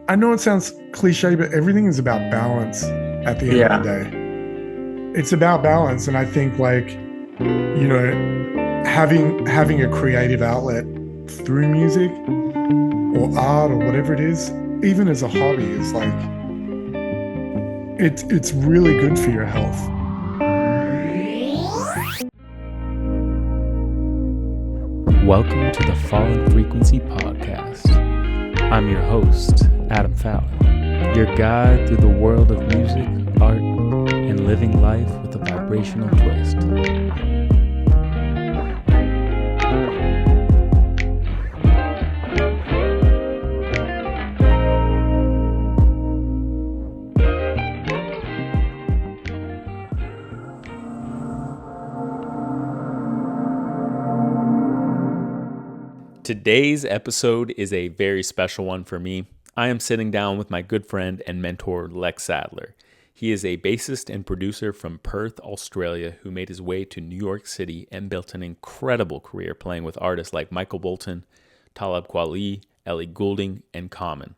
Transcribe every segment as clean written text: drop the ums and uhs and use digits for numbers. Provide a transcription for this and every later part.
I know it sounds cliche, but everything is about balance at the end of the Yeah. day. It's about balance. And I think having a creative outlet through music or art or whatever it is, even as a hobby, is it's really good for your health. Welcome to the Fallen Frequency Podcast. I'm your host, Adam Fallon, your guide through the world of music, art, and living life with a vibrational twist. Today's episode is a very special one for me. I am sitting down with my good friend and mentor, Lex Sadler. He is a bassist and producer from Perth, Australia, who made his way to New York City and built an incredible career playing with artists like Michael Bolton, Talib Kweli, Ellie Goulding, and Common.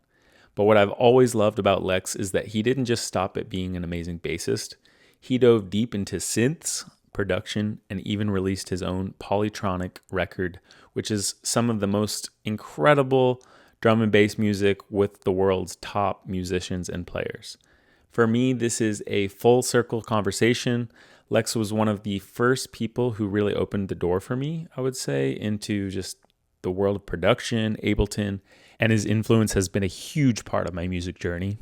But what I've always loved about Lex is that he didn't just stop at being an amazing bassist. He dove deep into synths, production, and even released his own polytronic record, which is some of the most incredible drum and bass music with the world's top musicians and players. For me, this is a full circle conversation. Lex was one of the first people who really opened the door for me, I would say, into just the world of production, Ableton, and his influence has been a huge part of my music journey.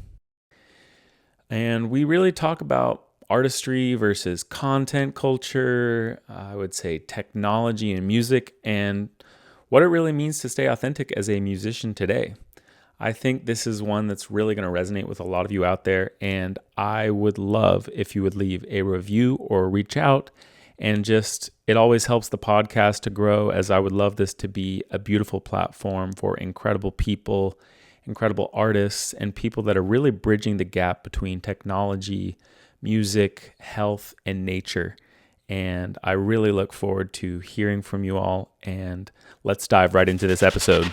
And we really talk about artistry versus content culture, I would say technology and music, and what it really means to stay authentic as a musician today. I think this is one that's really going to resonate with a lot of you out there, and I would love if you would leave a review or reach out, and just, it always helps the podcast to grow, as I would love this to be a beautiful platform for incredible people, incredible artists, and people that are really bridging the gap between technology, music, health, and nature. And I really look forward to hearing from you all. And let's dive right into this episode.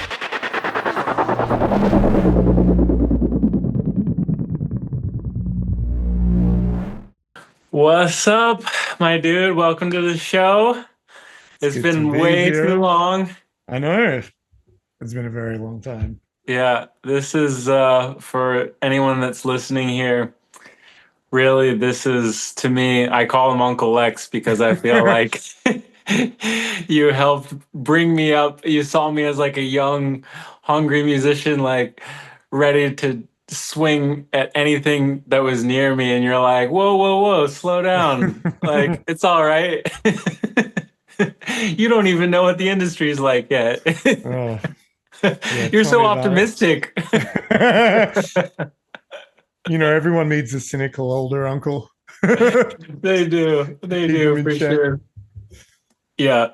What's up, my dude? Welcome to the show. It's been way too long. I know. It's been a very long time. Yeah, this is for anyone that's listening here. Really, this is, to me, I call him Uncle Lex because I feel like you helped bring me up. You saw me as like a young, hungry musician, like ready to swing at anything that was near me. And you're like, whoa, whoa, whoa, slow down. Like, it's all right. You don't even know what the industry is like yet. Oh, yeah, You're so optimistic. You know, everyone needs a cynical older uncle. They do for sure. Yeah.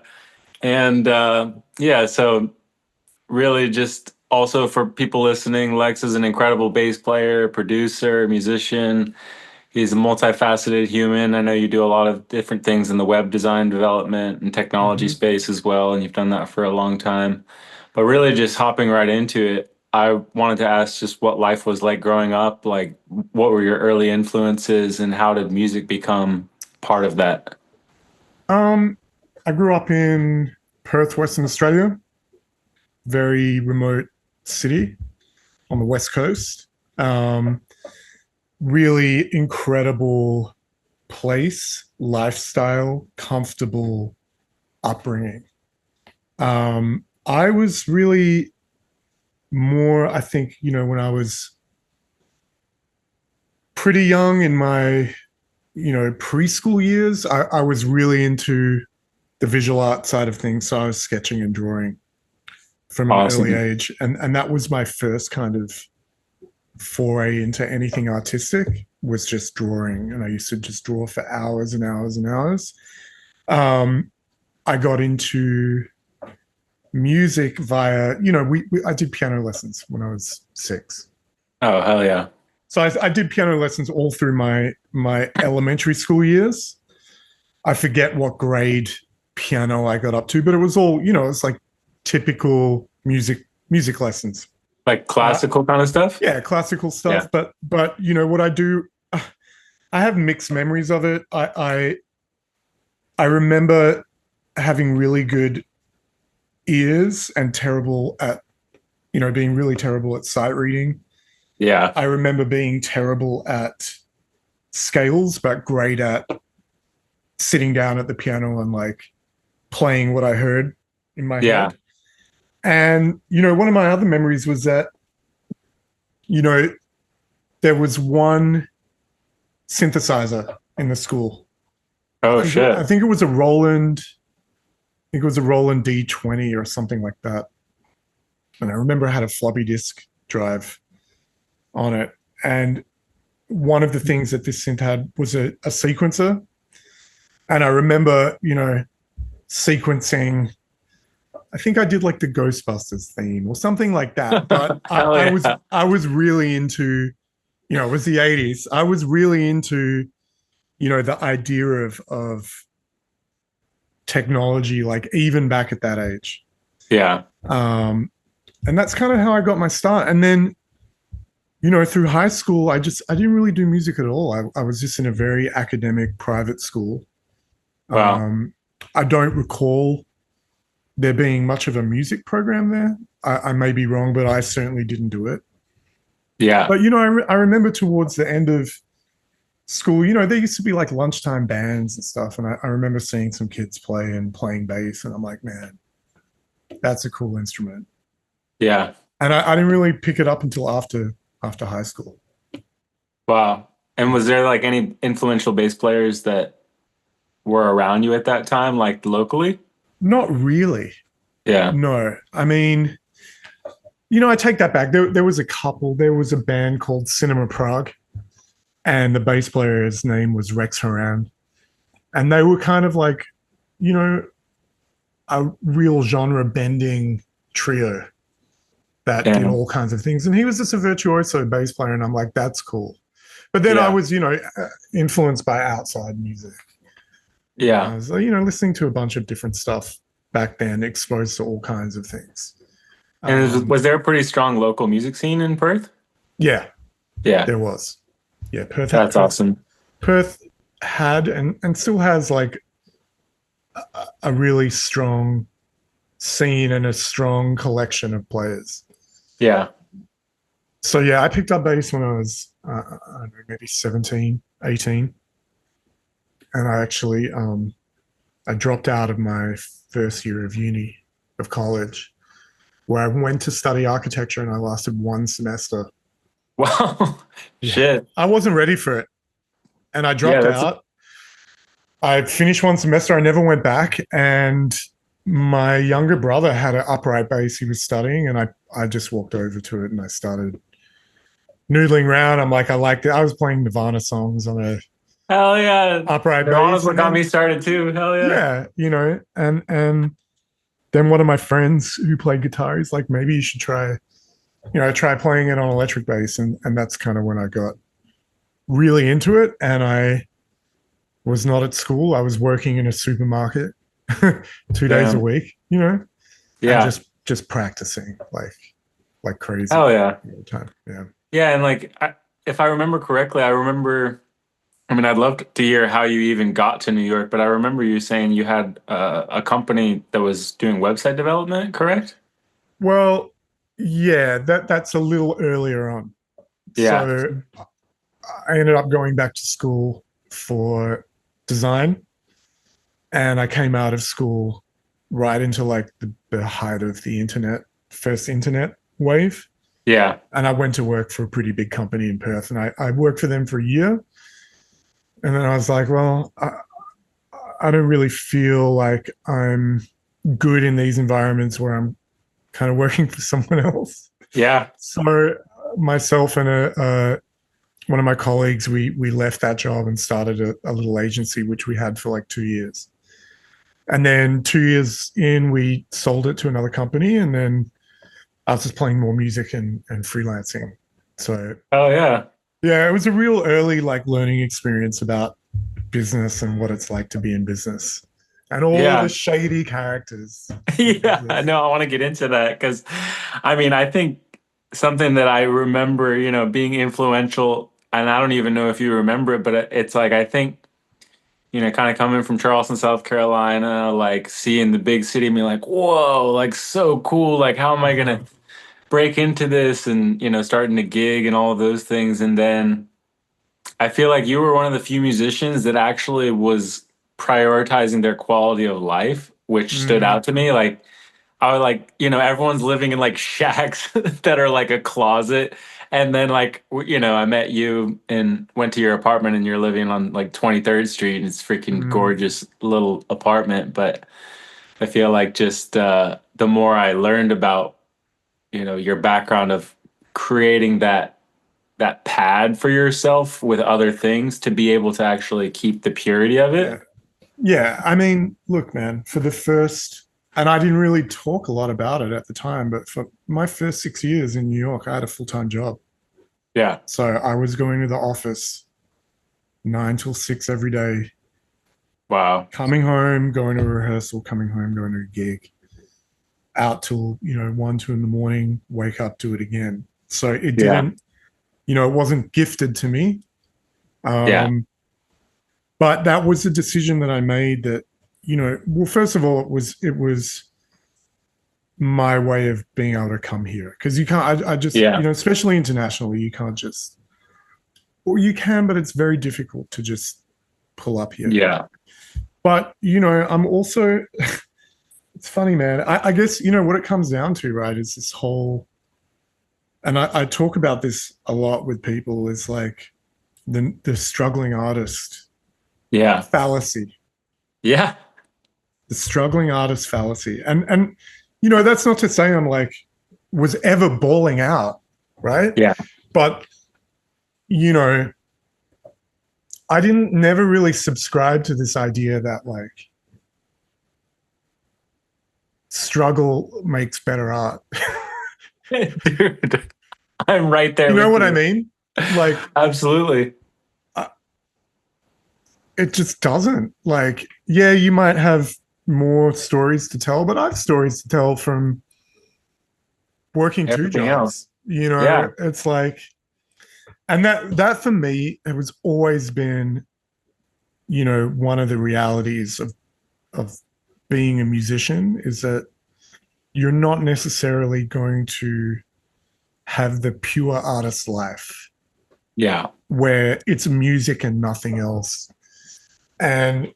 And so really just also for people listening, Lex is an incredible bass player, producer, musician. He's a multifaceted human. I know you do a lot of different things in the web design development and technology space as well, and you've done that for a long time. But really just hopping right into it, I wanted to ask just what life was like growing up, like what were your early influences and how did music become part of that? I grew up in Perth, Western Australia, very remote city on the West Coast. Really incredible place, lifestyle, comfortable upbringing. I was really more, I think, when I was pretty young in my, preschool years, I was really into the visual art side of things. So I was sketching and drawing from an early age. And that was my first kind of foray into anything artistic, was just drawing. And I used to just draw for hours and hours and hours. I got into music via, I did piano lessons when I was 6. Oh, hell yeah. So I did piano lessons all through my elementary school years. I forget what grade piano I got up to, but it was all, it's like typical music lessons. Like classical kind of stuff? Yeah, classical stuff. Yeah. But you know what I do, I have mixed memories of it. I remember having really good ears and terrible at, you know, being really terrible at sight reading. Yeah. I remember being terrible at scales, but great at sitting down at the piano and like playing what I heard in my head. And, you know, one of my other memories was that, you know, there was one synthesizer in the school. Oh, shit. I think it was a Roland. I think it was a Roland D20 or something like that. And I remember I had a floppy disk drive on it. And one of the things that this synth had was a sequencer. And I remember, you know, sequencing. I think I did like the Ghostbusters theme or something like that. But I was really into, you know, it was the 80s. I was really into, you know, the idea of technology, like even back at that age. Yeah. And that's kind of how I got my start. And then, you know, through high school, I didn't really do music at all. I was just in a very academic private school. Wow. I don't recall there being much of a music program there. I may be wrong, but I certainly didn't do it. Yeah. But, you know, I remember towards the end of school, you know, there used to be like lunchtime bands and stuff. And I remember seeing some kids play and playing bass. And I'm like, man, that's a cool instrument. Yeah. And I didn't really pick it up until after high school. Wow. And was there like any influential bass players that were around you at that time, like locally? Not really. Yeah. No. I mean, you know, I take that back. There was a couple. There was a band called Cinema Prague, and the bass player's name was Rex Horan. And they were kind of like, you know, a real genre bending trio that did all kinds of things. And he was just a virtuoso bass player. And I'm like, that's cool. But then I was, you know, influenced by outside music. Yeah. I was, you know, listening to a bunch of different stuff back then, exposed to all kinds of things. And was there a pretty strong local music scene in Perth? Yeah. Yeah. There was. Yeah. Perth. That's awesome. Perth had and still has like a really strong scene and a strong collection of players. Yeah. So yeah, I picked up bass when I was I don't know, maybe 17, 18. And I actually I dropped out of my first year of college, where I went to study architecture, and I lasted one semester. Wow. Shit. I wasn't ready for it. And I dropped out. I finished one semester. I never went back. And my younger brother had an upright bass he was studying, and I just walked over to it and I started noodling around. I'm like, I liked it. I was playing Nirvana songs on a hell yeah upright bass. Nirvana's what got me started too. Hell yeah. Yeah, you know, and then one of my friends who played guitar, he's like, maybe you should try playing it on electric bass. And that's kind of when I got really into it. And I was not at school. I was working in a supermarket 2 days a week, you know? Yeah. And just practicing like crazy. Oh yeah. All the time. Yeah. Yeah. And like, if I remember correctly, I mean, I'd love to hear how you even got to New York, but I remember you saying you had a company that was doing website development, correct? Well, yeah, that's a little earlier on. Yeah. So I ended up going back to school for design, and I came out of school right into like the height of the first internet wave. Yeah. And I went to work for a pretty big company in Perth, and I worked for them for a year. And then I was like, well, I don't really feel like I'm good in these environments where I'm kind of working for someone else. Yeah. So myself and one of my colleagues, we left that job and started a little agency, which we had for like 2 years. And then 2 years in, we sold it to another company. And then I was just playing more music and freelancing. So, oh yeah. Yeah, it was a real early like learning experience about business and what it's like to be in business and all the shady characters. Yeah, I know. I want to get into that because, I mean, I think something that I remember, being influential, and I don't even know if you remember it, but it's like, I think, kind of coming from Charleston, South Carolina, like seeing the big city and being like, whoa, like so cool. Like, how am I gonna break into this? And, starting to gig and all of those things. And then I feel like you were one of the few musicians that actually was prioritizing their quality of life, which stood Mm, out to me. Like, I was like, everyone's living in like shacks that are like a closet. And then like, I met you and went to your apartment and you're living on like 23rd Street and it's freaking mm. gorgeous little apartment. But I feel like just the more I learned about, your background of creating that pad for yourself with other things to be able to actually keep the purity of Yeah. it. Yeah. I mean, look, man, for the first, and I didn't really talk a lot about it at the time, but for my first 6 years in New York, I had a full-time job. Yeah. So I was going to the office 9 till 6 every day, Wow. coming home, going to a rehearsal, coming home, going to a gig, out till, 1, 2 in the morning, wake up, do it again. So it Yeah. didn't, it wasn't gifted to me. Yeah. But that was a decision that I made that, well, first of all, it was my way of being able to come here. Because you can't, I just, Yeah. especially internationally, you can't just, or you can, but it's very difficult to just pull up here. Yeah. But, I'm also, it's funny, man. I guess, what it comes down to, right, is this whole, and I talk about this a lot with people, is like the struggling artist Yeah. fallacy. Yeah. The struggling artist fallacy. And that's not to say I'm like was ever bawling out, right? Yeah. But I didn't never really subscribe to this idea that like struggle makes better art. Dude, I'm right there You know with what you. I mean? Like Absolutely. it just doesn't. Like, yeah, you might have more stories to tell, but I have stories to tell from working two Everything else. jobs. Yeah. It's like, and that for me, it was always been, one of the realities of being a musician is that you're not necessarily going to have the pure artist life Yeah. where it's music and nothing else. And I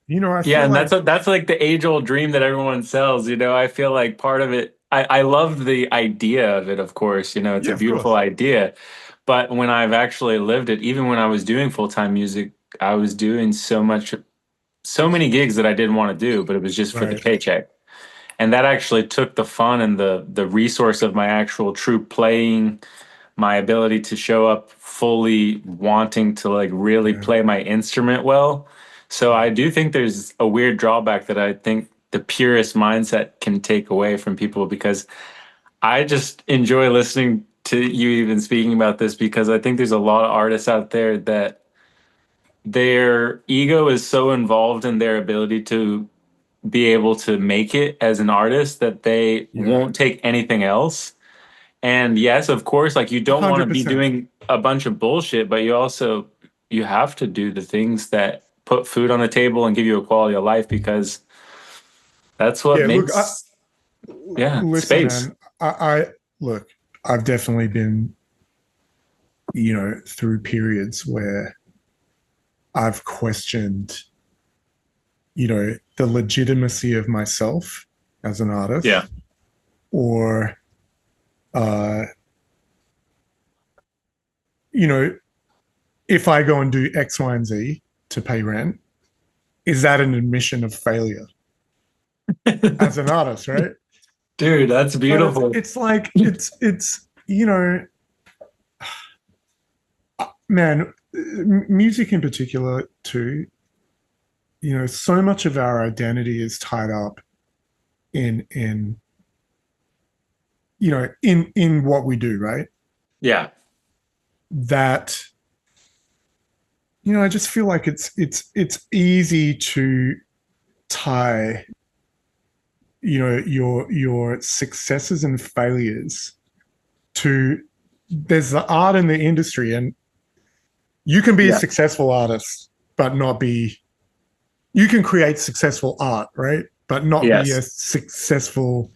Yeah, feel and like that's like the age old dream that everyone sells. I feel like part of it. I love the idea of it. Of course, it's yeah, a of beautiful course, idea. But when I've actually lived it, even when I was doing full time music, I was doing so many gigs that I didn't want to do, but it was just for the right? paycheck. And that actually took the fun and the resource of my actual true playing, my ability to show up fully wanting to like really Yeah, play my instrument well. So yeah. I do think there's a weird drawback that I think the purist mindset can take away from people, because I just enjoy listening to you even speaking about this, because I think there's a lot of artists out there that their ego is so involved in their ability to be able to make it as an artist that they Yeah. won't take anything else. And yes, of course, like you don't want to be 100%. doing a bunch of bullshit, but you have to do the things that put food on the table and give you a quality of life, because that's what Yeah, look, makes, yeah, listen, space. man. I look. I've definitely been, through periods where I've questioned, the legitimacy of myself as an Yeah. artist, or, uh, you know, if I go and do X, Y, and Z to pay rent, is that an admission of failure as an artist, right? Dude, that's But it's beautiful. it's like it's man, music in particular too. So much of our identity is tied up in in what we do, right? Yeah. That I just feel like it's easy to tie your successes and failures there's the art in the industry, and you can be a successful artist, but not be, you can create successful art, right? But not be a successful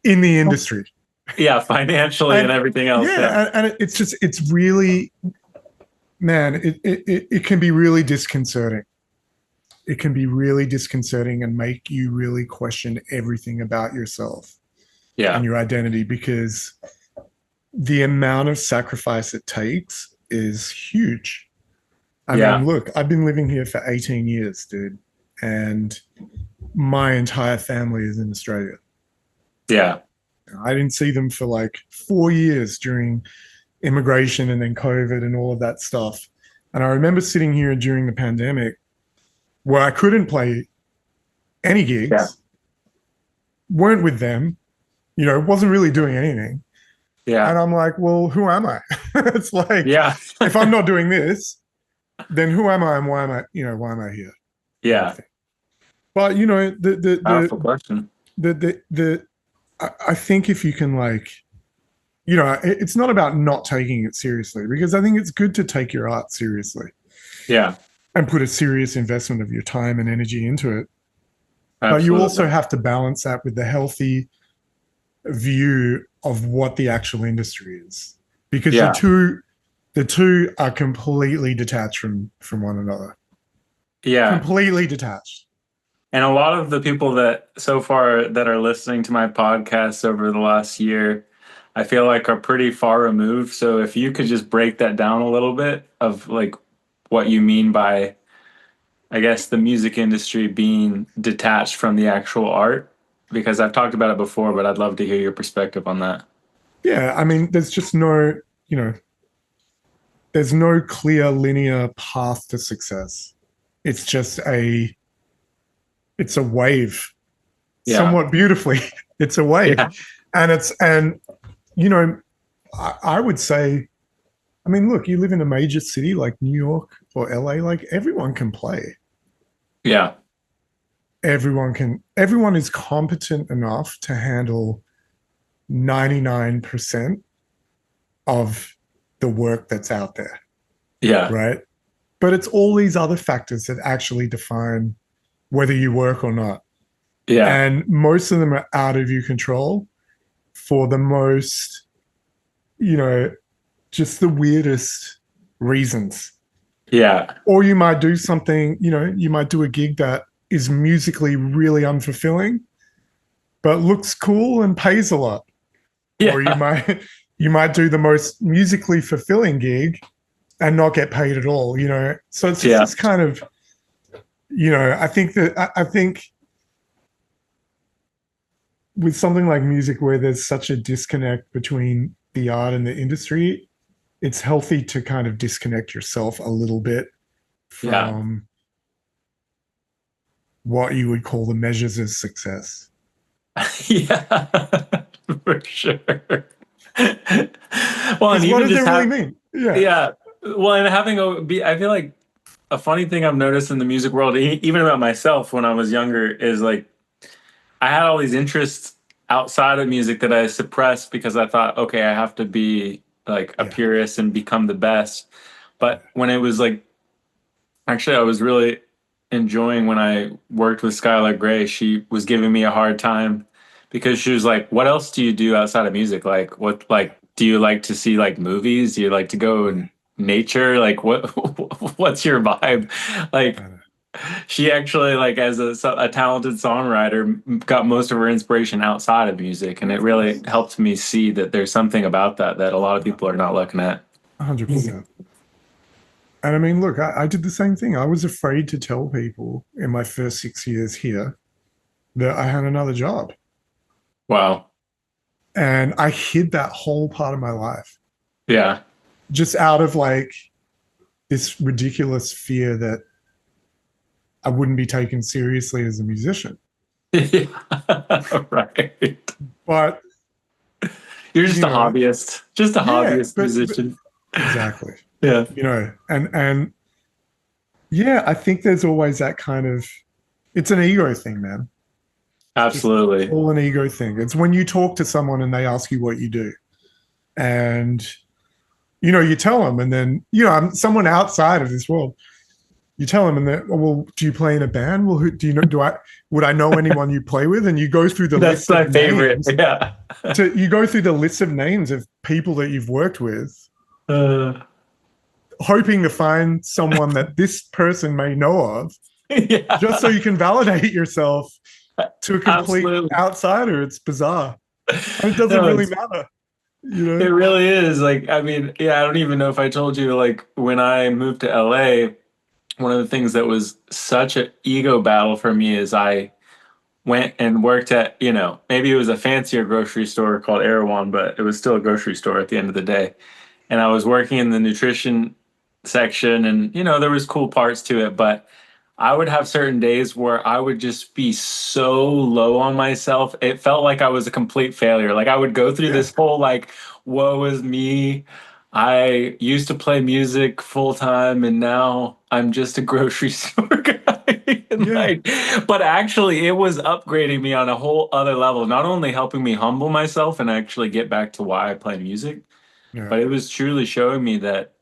in the industry. Yeah, financially and everything else. Yeah, and it's really, man, it can be really disconcerting. It can be really disconcerting and make you really question everything about yourself and your identity, because the amount of sacrifice it takes is huge. I mean, look, I've been living here for 18 years, dude, and my entire family is in Australia. Yeah. I didn't see them for like 4 years during immigration and then COVID and all of that stuff. And I remember sitting here during the pandemic where I couldn't play any gigs, weren't with them, you know, wasn't really doing anything. Yeah. And I'm like, well, who am I? It's like, if I'm not doing this, then who am I and why am I here? Yeah. But you know, powerful question. I think if you can, like, you know, it's not about not taking it seriously, because I think it's good to take your art seriously. Yeah. And put a serious investment of your time and energy into it. Absolutely. But you also have to balance that with the healthy view of what the actual industry is, because the two are completely detached from one another. Yeah. Completely detached. And a lot of the people that so far that are listening to my podcast over the last year, I feel like are pretty far removed. So if you could just break that down a little bit of like what you mean by, I guess, the music industry being detached from the actual art, because I've talked about it before, but I'd love to hear your perspective on that. Yeah, I mean, there's just no, you know, there's no clear linear path to success. It's just it's a wave, somewhat beautifully. It's a wave. And you know, I would say, I mean, look, you live in a major city like New York or LA, like everyone can play. Yeah. Everyone is competent enough to handle 99% of the work that's out there. Yeah. Right. But it's all these other factors that actually define whether you work or not. Yeah. And most of them are out of your control for the most, you know, just the weirdest reasons. Yeah. Or you might do something, you know, you might do a gig that is musically really unfulfilling, but looks cool and pays a lot. Yeah. Or you might do the most musically fulfilling gig and not get paid at all, you know. So it's just this kind of, you know, I think with something like music where there's such a disconnect between the art and the industry, it's healthy to kind of disconnect yourself a little bit from what you would call the measures of success. Yeah, for sure. Well, and what does it really mean? Yeah. Well, and I feel like a funny thing I've noticed in the music world, even about myself when I was younger, is like I had all these interests outside of music that I suppressed because I thought, okay, I have to be like a purist and become the best. But when it was like, actually, I was really enjoying when I worked with Skylar Gray. She was giving me a hard time because she was like, what else do you do outside of music? Like, what, like, do you like to see like movies? Do you like to go in nature? Like, what's your vibe? Like, she actually, like, as a talented songwriter, got most of her inspiration outside of music. And it really helped me see that there's something about that a lot of people are not looking at. 100%. And I mean, look, I did the same thing. I was afraid to tell people in my first 6 years here that I had another job. Wow. And I hid that whole part of my life. Yeah. Just out of like this ridiculous fear that I wouldn't be taken seriously as a musician. Yeah. Right. But you're just a hobbyist. Just a hobbyist musician. Exactly. Yeah. You know, and yeah, I think there's always that kind of, it's an ego thing, man. Absolutely. It's all an ego thing. It's when you talk to someone and they ask you what you do. and you tell them, and then I'm someone outside of this world. You tell them, and then, well, do you play in a band? Well, who do you know? Would I know anyone you play with? And you go through the That's list my of favorite. names. Yeah. You go through the list of names of people that you've worked with, Uh, hoping to find someone that this person may know of, just so yeah. you can validate yourself to a complete Absolutely. outsider. It's bizarre. And it doesn't No, really matter, it really is. Like, I mean, yeah, I don't even know if I told you, like, when I moved to LA, one of the things that was such an ego battle for me is I went and worked at, maybe it was a fancier grocery store called Erewhon, but it was still a grocery store at the end of the day. And I was working in the nutrition section, and there was cool parts to it, but I would have certain days where I would just be so low on myself. It felt like I was a complete failure. Like I would go through Yeah. this whole like, woe is me. I used to play music full time and now I'm just a grocery store guy. And Yeah. but actually it was upgrading me on a whole other level, not only helping me humble myself and actually get back to why I play music, Yeah. but it was truly showing me that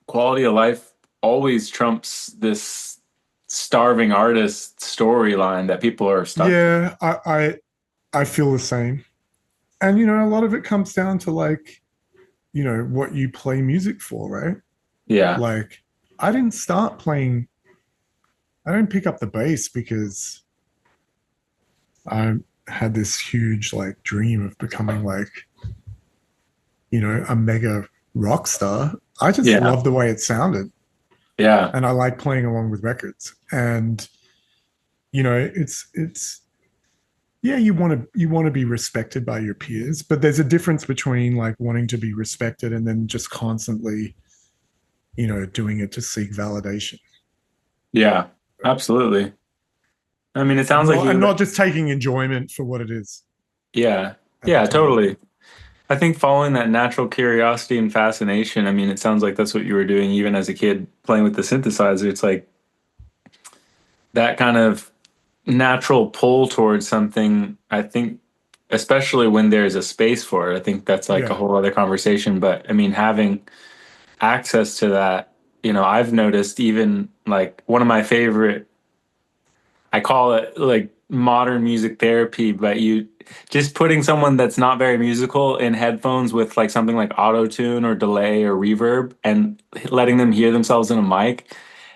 quality of life always trumps this starving artist storyline that people are stuck in. Yeah. I feel the same. And a lot of it comes down to like, what you play music for, right? Yeah. Like I didn't start playing, I didn't pick up the bass because I had this huge like dream of becoming like, a mega rock star. I just Yeah. loved the way it sounded, Yeah. and I like playing along with records. And it's yeah, you want to be respected by your peers, but there's a difference between like wanting to be respected and then just constantly, doing it to seek validation. Yeah. Absolutely. I mean, it sounds like And you, not just taking enjoyment for what it is yeah. at the Yeah, time. totally. I think following that natural curiosity and fascination, I mean, it sounds like that's what you were doing even as a kid playing with the synthesizer. It's like that kind of natural pull towards something, I think, especially when there's a space for it. I think that's like a Yeah. whole other conversation. But I mean, having access to that, I've noticed even like one of my favorite, I call it like modern music therapy, but you just putting someone that's not very musical in headphones with like something like auto tune or delay or reverb and letting them hear themselves in a mic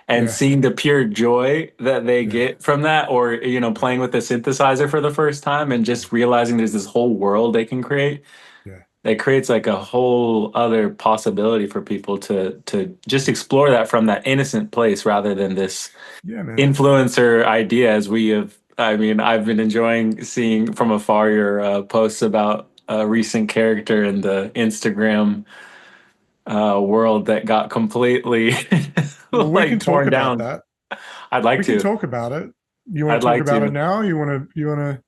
and Yeah. seeing the pure joy that they Yeah. get from that, or playing with the synthesizer for the first time and just realizing there's this whole world they can create. Yeah. That creates like a whole other possibility for people to just explore that from that innocent place rather than this Yeah, man. influencer idea. As we have, I mean, I've been enjoying seeing from afar your posts about a recent character in the Instagram world that got completely Well, we can like talk torn about down. that. I'd like We can to. talk about it. You want I'd to talk like about it to. now? You want to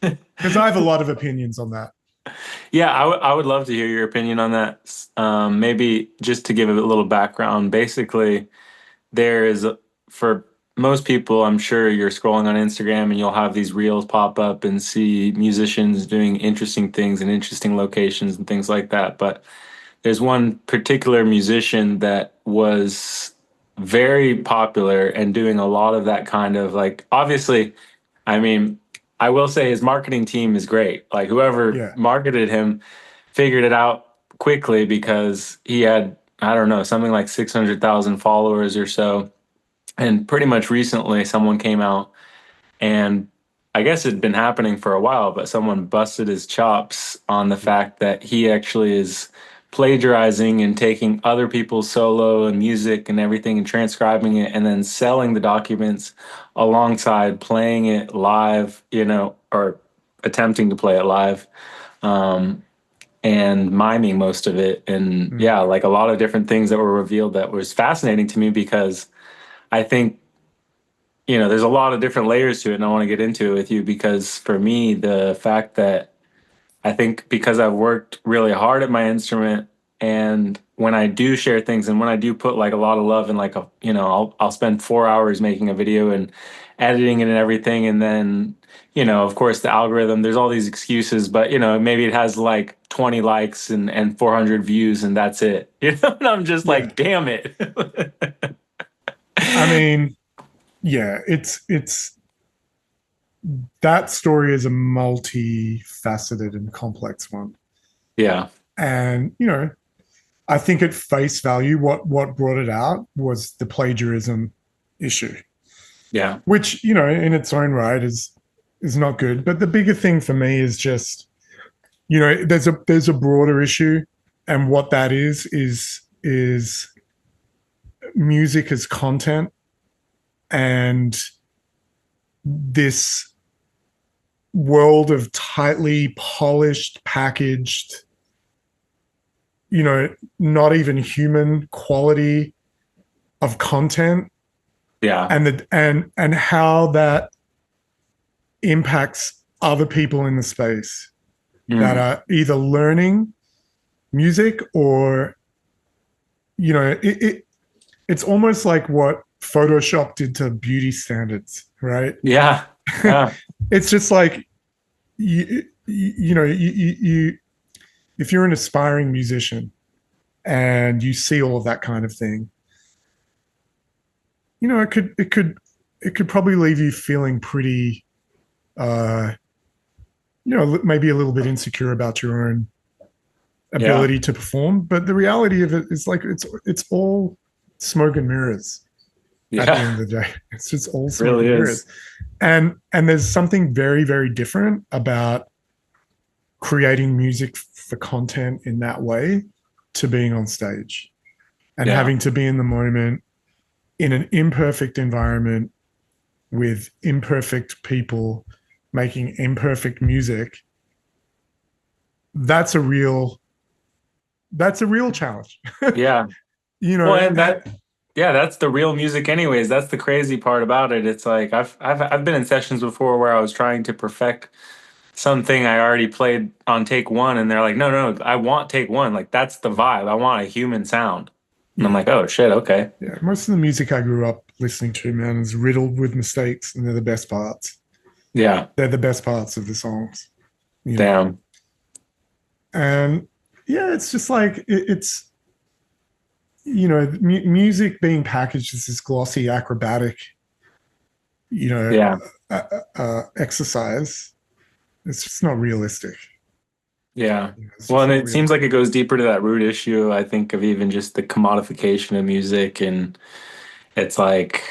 because I have a lot of opinions on that. Yeah, I would love to hear your opinion on that. Maybe just to give it a little background. Basically, there is for most people, I'm sure you're scrolling on Instagram and you'll have these reels pop up and see musicians doing interesting things in interesting locations and things like that. But there's one particular musician that was very popular and doing a lot of that kind of like, obviously, I mean, I will say his marketing team is great. Like whoever Yeah. marketed him figured it out quickly because he had, I don't know, something like 600,000 followers or so. And pretty much recently, someone came out and I guess it'd been happening for a while, but someone busted his chops on the fact that he actually is plagiarizing and taking other people's solo and music and everything and transcribing it and then selling the documents alongside playing it live, or attempting to play it live, um, and miming most of it. And Mm. yeah, like a lot of different things that were revealed that was fascinating to me because I think there's a lot of different layers to it, and I want to get into it with you because for me, the fact that I think because I've worked really hard at my instrument, and when I do share things, and when I do put like a lot of love and like I'll spend 4 hours making a video, editing it and everything. And then, of course, the algorithm, there's all these excuses, but, maybe it has like 20 likes and 400 views and that's it. And I'm just like, damn it. I mean, yeah, it's that story is a multifaceted and complex one. Yeah. And, I think at face value, what brought it out was the plagiarism issue. Yeah. Which, in its own right is not good. But the bigger thing for me is just, there's a broader issue. And what that is music as content, and this world of tightly polished, packaged, not even human quality of content. Yeah. And how that impacts other people in the space that are either learning music or, it's almost like what Photoshop did to beauty standards, right? Yeah. Yeah. It's just like, you if you're an aspiring musician and you see all of that kind of thing, it could probably leave you feeling pretty, maybe a little bit insecure about your own ability to perform. But the reality of it is like it's all smoke and mirrors. At the end of the day, it's just all smoke and mirrors. And there's something very, very different about creating music for content in that way to being on stage and having to be in the moment in an imperfect environment with imperfect people making imperfect music. That's a real challenge. Yeah. Well, and that's the real music anyways. That's the crazy part about it. It's like I've been in sessions before where I was trying to perfect something I already played on take one, and they're like, no, I want take one. Like, that's the vibe. I want a human sound. And I'm like, oh shit, okay. Yeah, most of the music I grew up listening to, man, is riddled with mistakes, and they're the best parts. Yeah. They're the best parts of the songs. Damn. And yeah, it's just like it's music being packaged as this glossy, acrobatic, exercise. It's just not realistic. Yeah. Well, and it seems like it goes deeper to that root issue, I think, of even just the commodification of music. And it's like,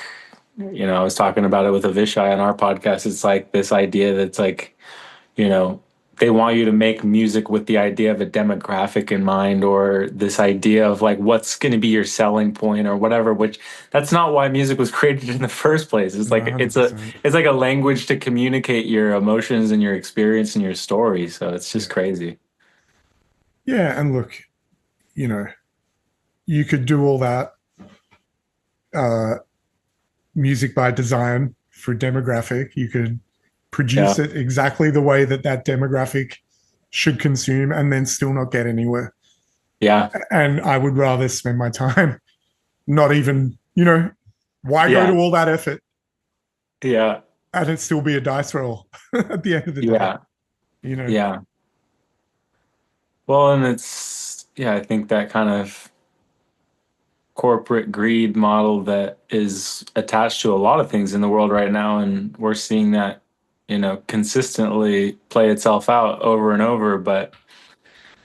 I was talking about it with Avishai on our podcast. It's like this idea that's like, they want you to make music with the idea of a demographic in mind, or this idea of like what's going to be your selling point or whatever, which that's not why music was created in the first place. It's like 100%. It's like a language to communicate your emotions and your experience and your story. So it's just crazy. Yeah, and look, you could do all that music by design for demographic. You could produce it exactly the way that demographic should consume and then still not get anywhere. Yeah. And I would rather spend my time not even, why go to all that effort? Yeah. And it still be a dice roll at the end of the day. Yeah. Well, and it's, I think that kind of corporate greed model that is attached to a lot of things in the world right now. And we're seeing that consistently play itself out over and over. But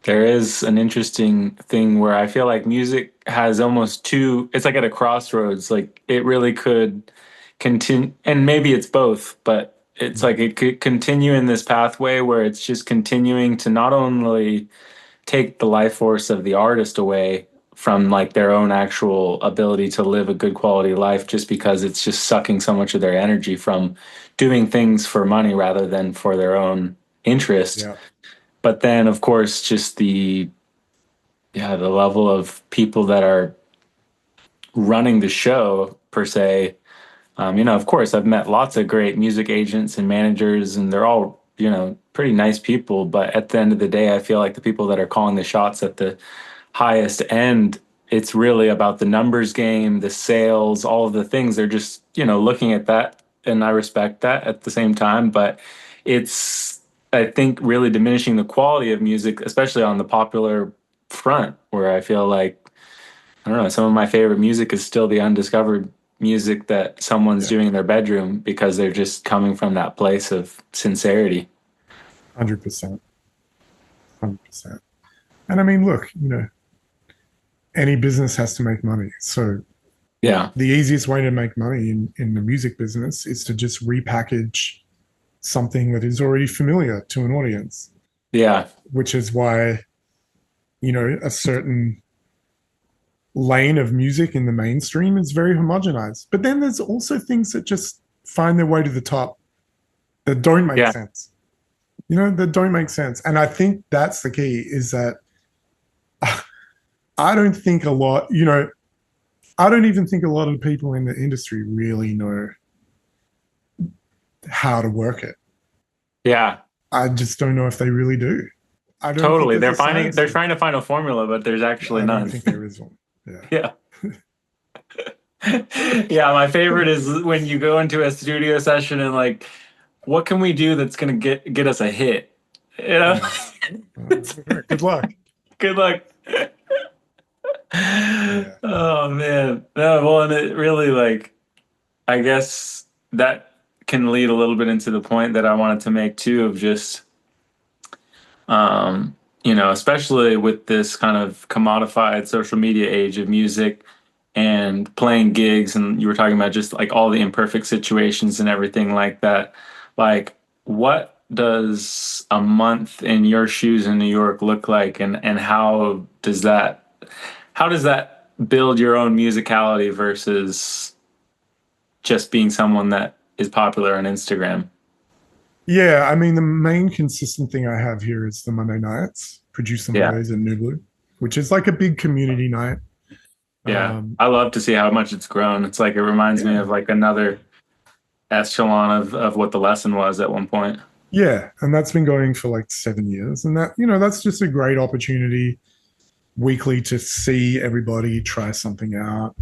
there is an interesting thing where I feel like music has almost it's like at a crossroads. Like it really could continue, and maybe it's both, but it's like it could continue in this pathway where it's just continuing to not only take the life force of the artist away from like their own actual ability to live a good quality life, just because it's just sucking so much of their energy from doing things for money rather than for their own interest. Yeah. But then, of course, just the level of people that are running the show per se. Of course, I've met lots of great music agents and managers, and they're all, pretty nice people. But at the end of the day, I feel like the people that are calling the shots at the highest end, it's really about the numbers game, the sales, all of the things. They're just, looking at that and I respect that at the same time, but it's, I think, really diminishing the quality of music, especially on the popular front, where I feel like, I don't know, some of my favorite music is still the undiscovered music that someone's doing in their bedroom because they're just coming from that place of sincerity. 100%. 100%. And I mean, look, any business has to make money. So Yeah. the easiest way to make money in the music business is to just repackage something that is already familiar to an audience. Yeah. Which is why, a certain lane of music in the mainstream is very homogenized. But then there's also things that just find their way to the top that don't make sense. That don't make sense. And I think that's the key, is that I don't think a lot, I don't even think a lot of the people in the industry really know how to work it. Yeah. I just don't know if they really do. I don't totally. They're trying to find a formula, but there's actually none. I don't think there is one. Yeah. Yeah. My favorite is when you go into a studio session and like, what can we do that's going to get us a hit? Good luck. Good luck. Yeah. Oh man. No, well, and it really, like, I guess that can lead a little bit into the point that I wanted to make too, of just, especially with this kind of commodified social media age of music and playing gigs, and you were talking about just like all the imperfect situations and everything like that. Like, what does a month in your shoes in New York look like, and how does that build your own musicality versus just being someone that is popular on Instagram? Yeah, I mean, the main consistent thing I have here is the Monday nights, Produce the Mondays in New Blue, which is like a big community night. Yeah, I love to see how much it's grown. It's like, it reminds me of like another echelon of what the lesson was at one point. Yeah, and that's been going for like 7 years. And that, that's just a great opportunity weekly to see everybody try something out,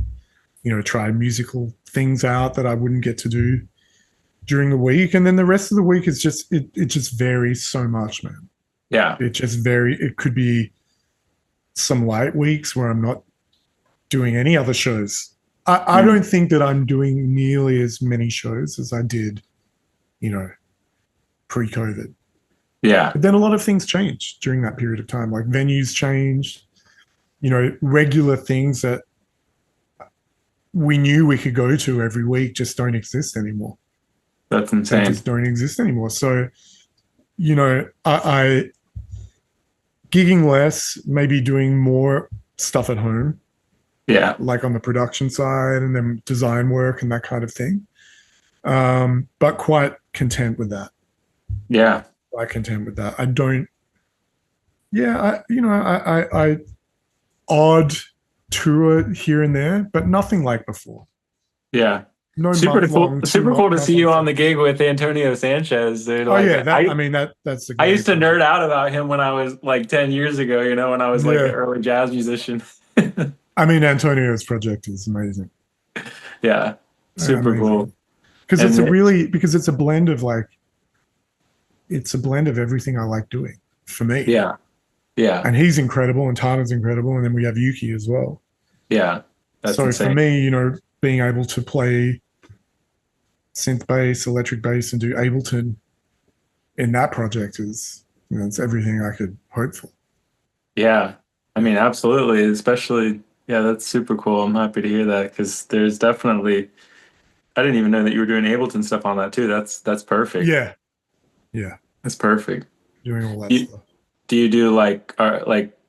try musical things out that I wouldn't get to do during the week. And then the rest of the week is just, it just varies so much, man. Yeah. It could be some light weeks where I'm not doing any other shows. I don't think that I'm doing nearly as many shows as I did, pre-COVID. Yeah. But then a lot of things changed during that period of time. Like venues changed, regular things that we knew we could go to every week just don't exist anymore. That's insane. They just don't exist anymore. So, I gigging less, maybe doing more stuff at home. Yeah. Like on the production side, and then design work and that kind of thing. But quite content with that. Yeah. Quite content with that. I don't, I odd tour here and there, but nothing like before. Yeah. No, super cool to see you on the gig with Antonio Sanchez, dude. Like, that's the I used to nerd out about him when I was like 10 years ago, when I was like an early jazz musician. I mean, Antonio's project is amazing. Yeah. Super cool. Because it's a blend of everything I like doing for me. Yeah. Yeah. And he's incredible, and Tana's incredible, and then we have Yuki as well. Yeah. That's insane. For me, being able to play synth bass, electric bass, and do Ableton in that project is, it's everything I could hope for. Yeah. I mean, absolutely. Especially, that's super cool. I'm happy to hear that, because there's definitely, I didn't even know that you were doing Ableton stuff on that too. That's perfect. Yeah. Yeah. That's perfect. Doing all that stuff. Do you do like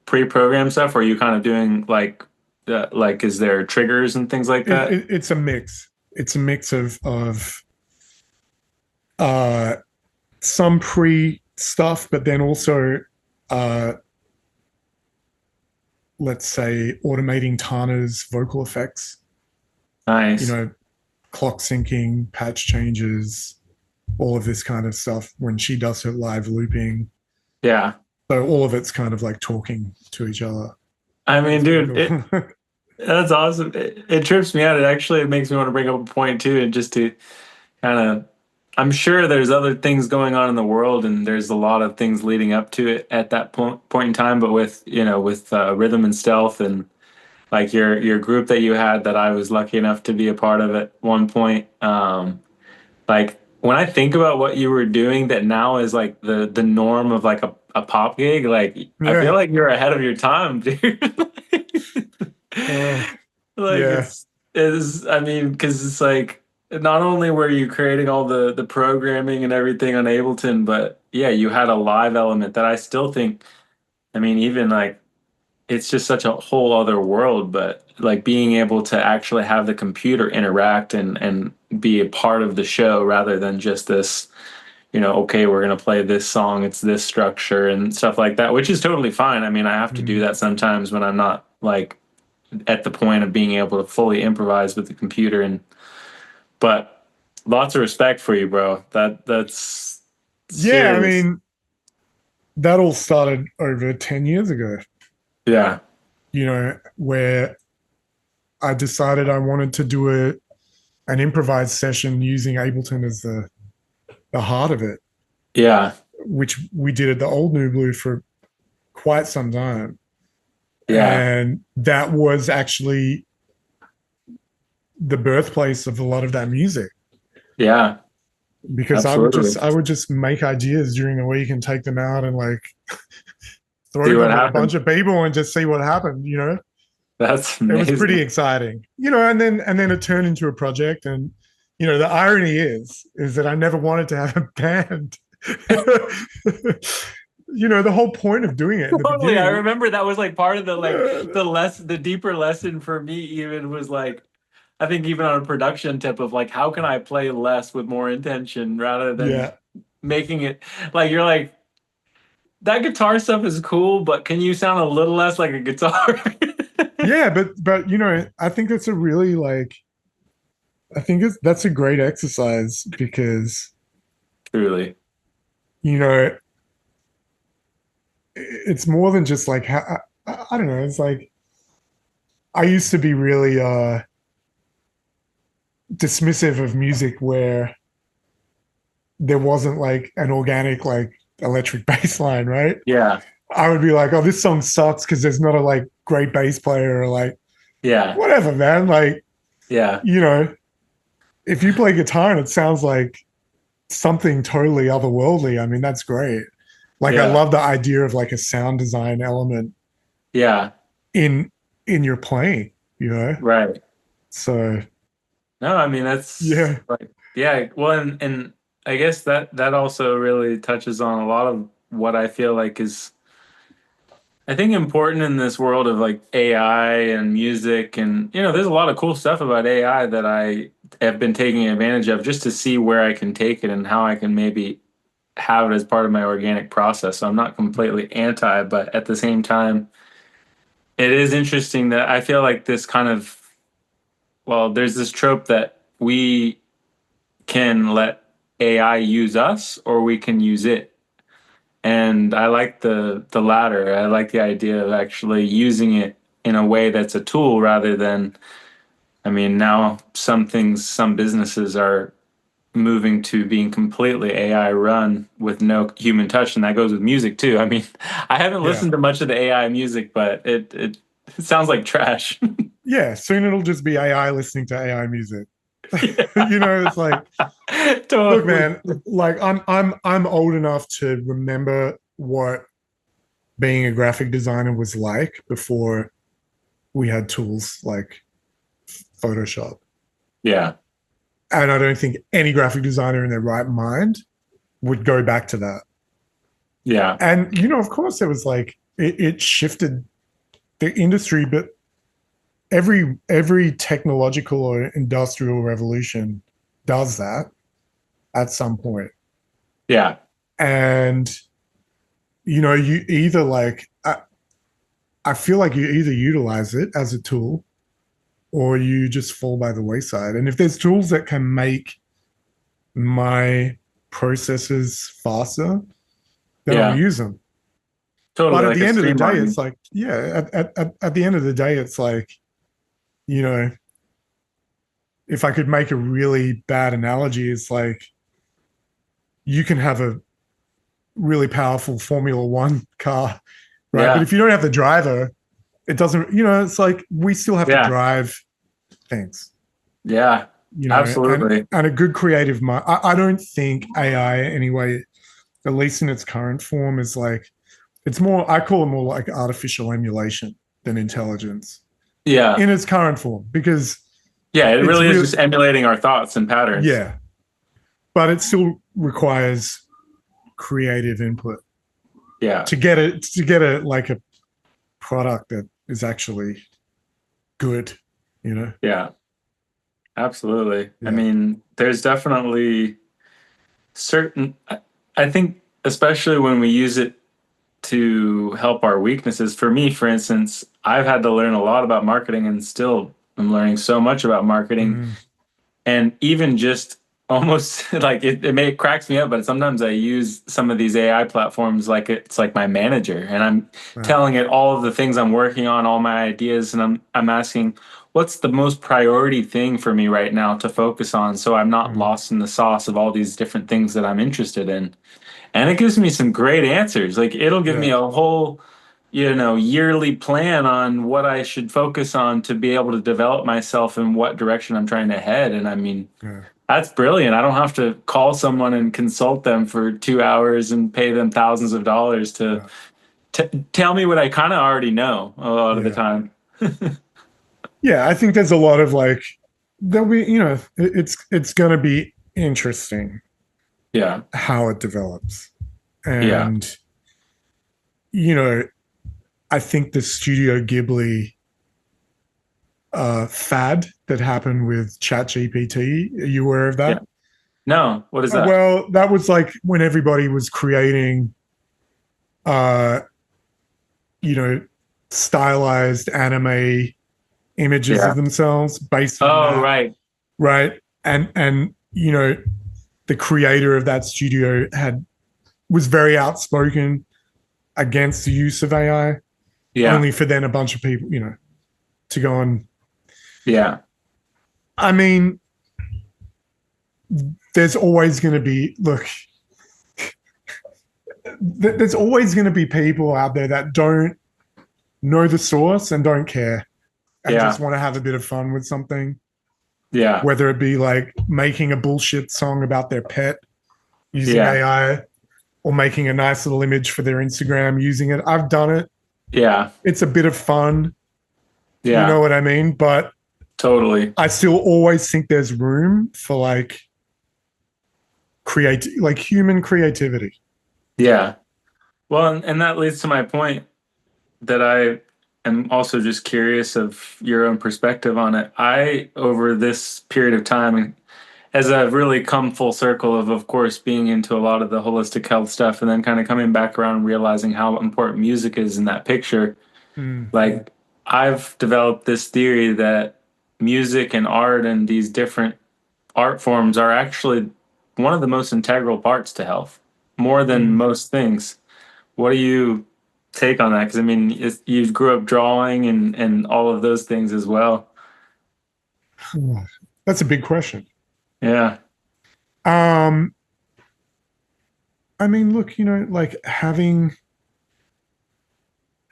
pre-programmed stuff, or are you kind of doing like is there triggers and things like that? It's a mix. It's a mix of some pre stuff, but then also let's say automating Tana's vocal effects. Nice. Clock syncing, patch changes, all of this kind of stuff when she does her live looping. Yeah. So all of it's kind of like talking to each other. I mean, dude, that's awesome. It trips me out. It makes me want to bring up a point too, and just to kind of, I'm sure there's other things going on in the world, and there's a lot of things leading up to it at that point in time. But with, with Rhythm and Stealth, and like your group that you had that I was lucky enough to be a part of at one point, like when I think about what you were doing that now is like the norm of like a pop gig, like I feel Yeah. like you're ahead of your time, dude. Like Yeah. it's I mean, because it's like not only were you creating all the programming and everything on Ableton, but yeah, you had a live element that I still think, I mean, even like it's just such a whole other world, but like being able to actually have the computer interact and be a part of the show rather than just this, okay, we're going to play this song, it's this structure and stuff like that, which is totally fine. I mean, I have to do that sometimes when I'm not like at the point of being able to fully improvise with the computer. But lots of respect for you, bro. That's Yeah, I serious. mean, that all started over 10 years ago, Yeah. where I decided I wanted to do an improvised session using Ableton as the heart of it, Yeah. which we did at the old New Blue for quite some time. Yeah. And that was actually the birthplace of a lot of that music, Yeah. because Absolutely. I would just make ideas during the week and take them out and like See throw what them at a bunch happens. of people and just see what happened. That's It was pretty amazing. exciting, and then it turned into a project. And the irony is that I never wanted to have a band. The whole point of doing it in the Totally. I beginning. remember that was like part of the deeper lesson for me even was like, I think even on a production tip of like, how can I play less with more intention rather than Yeah, making it like you're like, that guitar stuff is cool, but can you sound a little less like a guitar? yeah, but I think that's a really like that's a great exercise, because Truly. you know it's more than just like I don't know. It's like I used to be really dismissive of music where there wasn't like an organic like electric bass line, right? Yeah. I would be like, oh, this song sucks because there's not a like great bass player, or like Yeah. whatever, man. Like, Yeah. if you play guitar and it sounds like something totally otherworldly, I mean, that's great. Like, I Yeah. love the idea of like a sound design element Yeah. in your playing. Right. So No, I mean that's yeah, like yeah, well and I guess that also really touches on a lot of what I feel like is I think important in this world of like AI and music and there's a lot of cool stuff about AI that I have been taking advantage of just to see where I can take it and how I can maybe have it as part of my organic process. So I'm not completely anti, but at the same time, it is interesting that I feel like this kind of well, there's this trope that we can let AI use us or we can use it. And I like the latter. I like the idea of actually using it in a way that's a tool rather than I mean, now some businesses are moving to being completely AI run with no human touch, and that goes with music too. I mean, I haven't yeah, listened to much of the AI music, but it sounds like trash. yeah. Soon it'll just be AI listening to AI music. It's like, look, Totally. man, like I'm old enough to remember what being a graphic designer was like before we had tools like Photoshop. Yeah. And I don't think any graphic designer in their right mind would go back to that. Yeah. And of course, there was like it shifted the industry, but every technological or industrial revolution does that at some point. Yeah. And you either like I feel like you either utilize it as a tool or you just fall by the wayside. And if there's tools that can make my processes faster, then I'll Yeah. use them. Totally But at like the a end of the day, streamlining. it's like, yeah, at the end of the day, it's like, you know, if I could make a really bad analogy, it's like you can have a really powerful Formula One car, right? Yeah. But if you don't have the driver, it doesn't, it's like we still have to drive things. Yeah, absolutely. And a good creative mind. I don't think AI anyway, at least in its current form, is like, it's more, I call it more like artificial emulation than intelligence. Yeah. In its current form, because it really is just emulating our thoughts and patterns. Yeah. But it still requires creative input. Yeah. To get a like a product that is actually good, Yeah. Absolutely. Yeah. I mean, there's definitely certain, I think, especially when we use it to help our weaknesses. For me, for instance, I've had to learn a lot about marketing, and still I'm learning so much about marketing. And even just almost like it cracks me up, but sometimes I use some of these AI platforms like it's like my manager, and I'm telling it all of the things I'm working on, all my ideas, and I'm asking, what's the most priority thing for me right now to focus on, so I'm not lost in the sauce of all these different things that I'm interested in. And it gives me some great answers. Like it'll give me a whole, yearly plan on what I should focus on to be able to develop myself in what direction I'm trying to head. And I mean, that's brilliant. I don't have to call someone and consult them for 2 hours and pay them thousands of dollars to tell me what I kind of already know a lot of the time. Yeah, I think there's a lot of like, there'll be, it's going to be interesting. Yeah. How it develops. And, I think the Studio Ghibli fad that happened with ChatGPT, are you aware of that? Yeah. No, what is that? Well, that was like when everybody was creating, stylized anime images of themselves based on that. Right. And the creator of that studio was very outspoken against the use of AI. Only for then a bunch of people, to go on. Yeah. I mean, there's always going to be, there's always going to be people out there that don't know the source and don't care and just want to have a bit of fun with something. Yeah. Whether it be like making a bullshit song about their pet using AI, or making a nice little image for their Instagram using it. I've done it. Yeah. It's a bit of fun. Yeah. You know what I mean? But totally. I still always think there's room for like human creativity. Yeah. Well, and that leads to my point that I am also just curious of your own perspective on it. Over this period of time, as I've really come full circle of course, being into a lot of the holistic health stuff, and then kind of coming back around and realizing how important music is in that picture. Like, I've developed this theory that music and art and these different art forms are actually one of the most integral parts to health, more than most things. What do you take on that? Because I mean, you grew up drawing and all of those things as well. That's a big question. Yeah. I mean, look, like having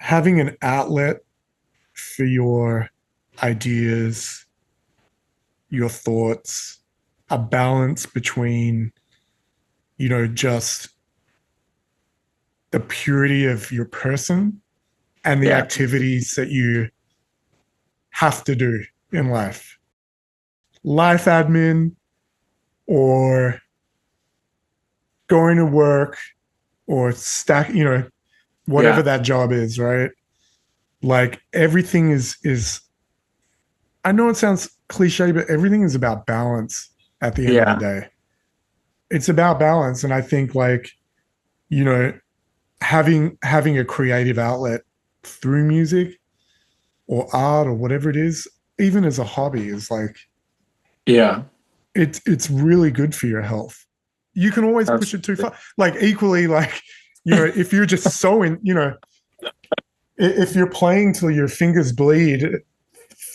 an outlet for your ideas, your thoughts, a balance between, just the purity of your person and the activities that you have to do in life. Life admin, or going to work, or whatever that job is, right? Like everything is I know it sounds cliche, but everything is about balance at the end of the day. It's about balance. And I think having a creative outlet through music or art or whatever it is, even as a hobby, is like, it's really good for your health. You can always push it too far. Like equally, like, if you're just if you're playing till your fingers bleed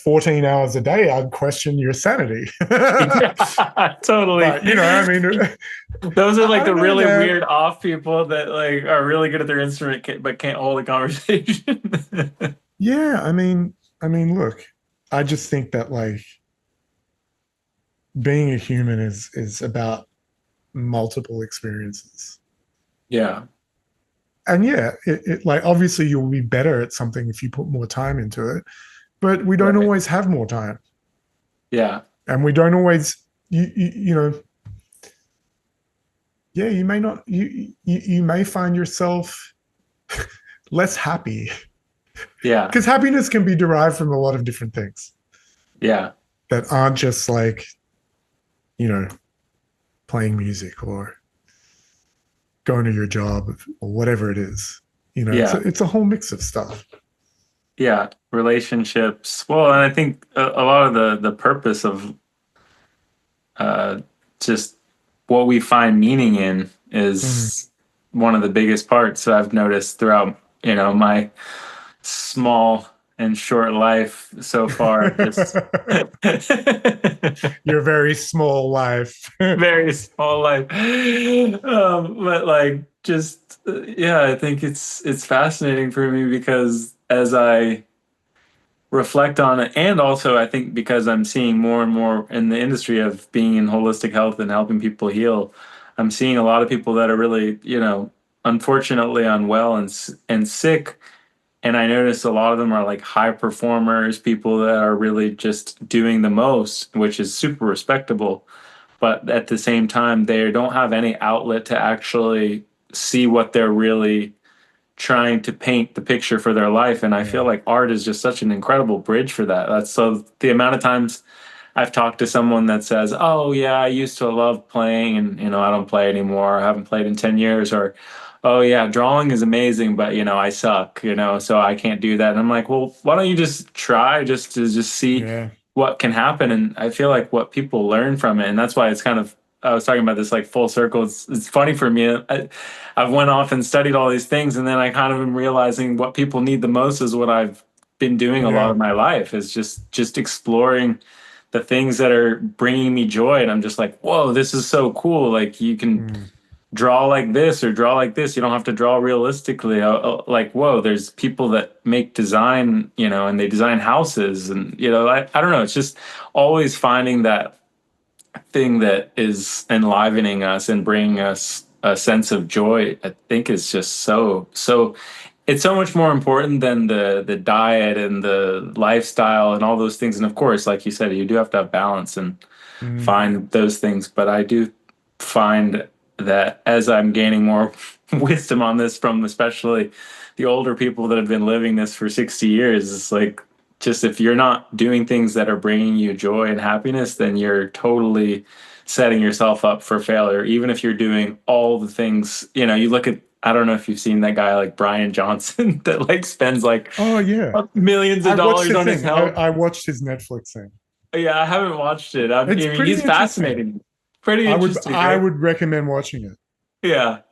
14 hours a day, I'd question your sanity. Totally. But, you know, I mean, those are like the really man. weird off people that like are really good at their instrument but can't hold a conversation. Yeah, I mean, look, I just think that like being a human is about multiple experiences. Yeah. And yeah, it like obviously you'll be better at something if you put more time into it, but we don't Right. always have more time. Yeah. And we don't always you know, yeah, you may not you may find yourself less happy. Yeah. Because happiness can be derived from a lot of different things. Yeah. That aren't just like, you know, playing music or going to your job or whatever it is. You know, Yeah. it's a whole mix of stuff. Yeah. Relationships. Well, and I think a lot of the purpose of just what we find meaning in is one of the biggest parts that I've noticed throughout, you know, my small and short life so far. Just Your very small life. very small life. But like just yeah, I think it's fascinating for me because as I reflect on it, and also I think because I'm seeing more and more in the industry of being in holistic health and helping people heal, I'm seeing a lot of people that are really, you know, unfortunately unwell and sick. And I notice a lot of them are like high performers, people that are really just doing the most, which is super respectable. But at the same time, they don't have any outlet to actually see what they're really trying to paint the picture for their life. And I feel like art is just such an incredible bridge for that. That's so the amount of times I've talked to someone that says, "Oh yeah, I used to love playing and you know, I don't play anymore. I haven't played in 10 years," or "Oh yeah, drawing is amazing, but you know, I suck, you know, so I can't do that." And I'm like, "Well, why don't you just try just to just see Yeah. what can happen?" And I feel like what people learn from it, and that's why it's kind of I was talking about this like full circle. It's funny for me. I've went off and studied all these things, and then I kind of am realizing what people need the most is what I've been doing a lot Yeah. of my life is just exploring the things that are bringing me joy. And I'm just like, whoa, this is so cool. Like you can draw like this or draw like this. You don't have to draw realistically. Like, whoa, there's people that make design, you know, and they design houses and, you know, I don't know. It's just always finding that thing that is enlivening us and bringing us a sense of joy. I think is just so it's so much more important than the diet and the lifestyle and all those things. And of course, like you said, you do have to have balance and find those things. But I do find that as I'm gaining more wisdom on this from especially the older people that have been living this for 60 years, it's like just if you're not doing things that are bringing you joy and happiness, then you're totally setting yourself up for failure. Even if you're doing all the things, you know, you look at, I don't know if you've seen that guy like Brian Johnson that like spends like Oh yeah. millions I of watched dollars the on his thing. health. I watched his Netflix thing. Yeah, I haven't watched it. I It's mean, pretty he's interesting. fascinating. Pretty interesting, I right? would recommend watching it. Yeah.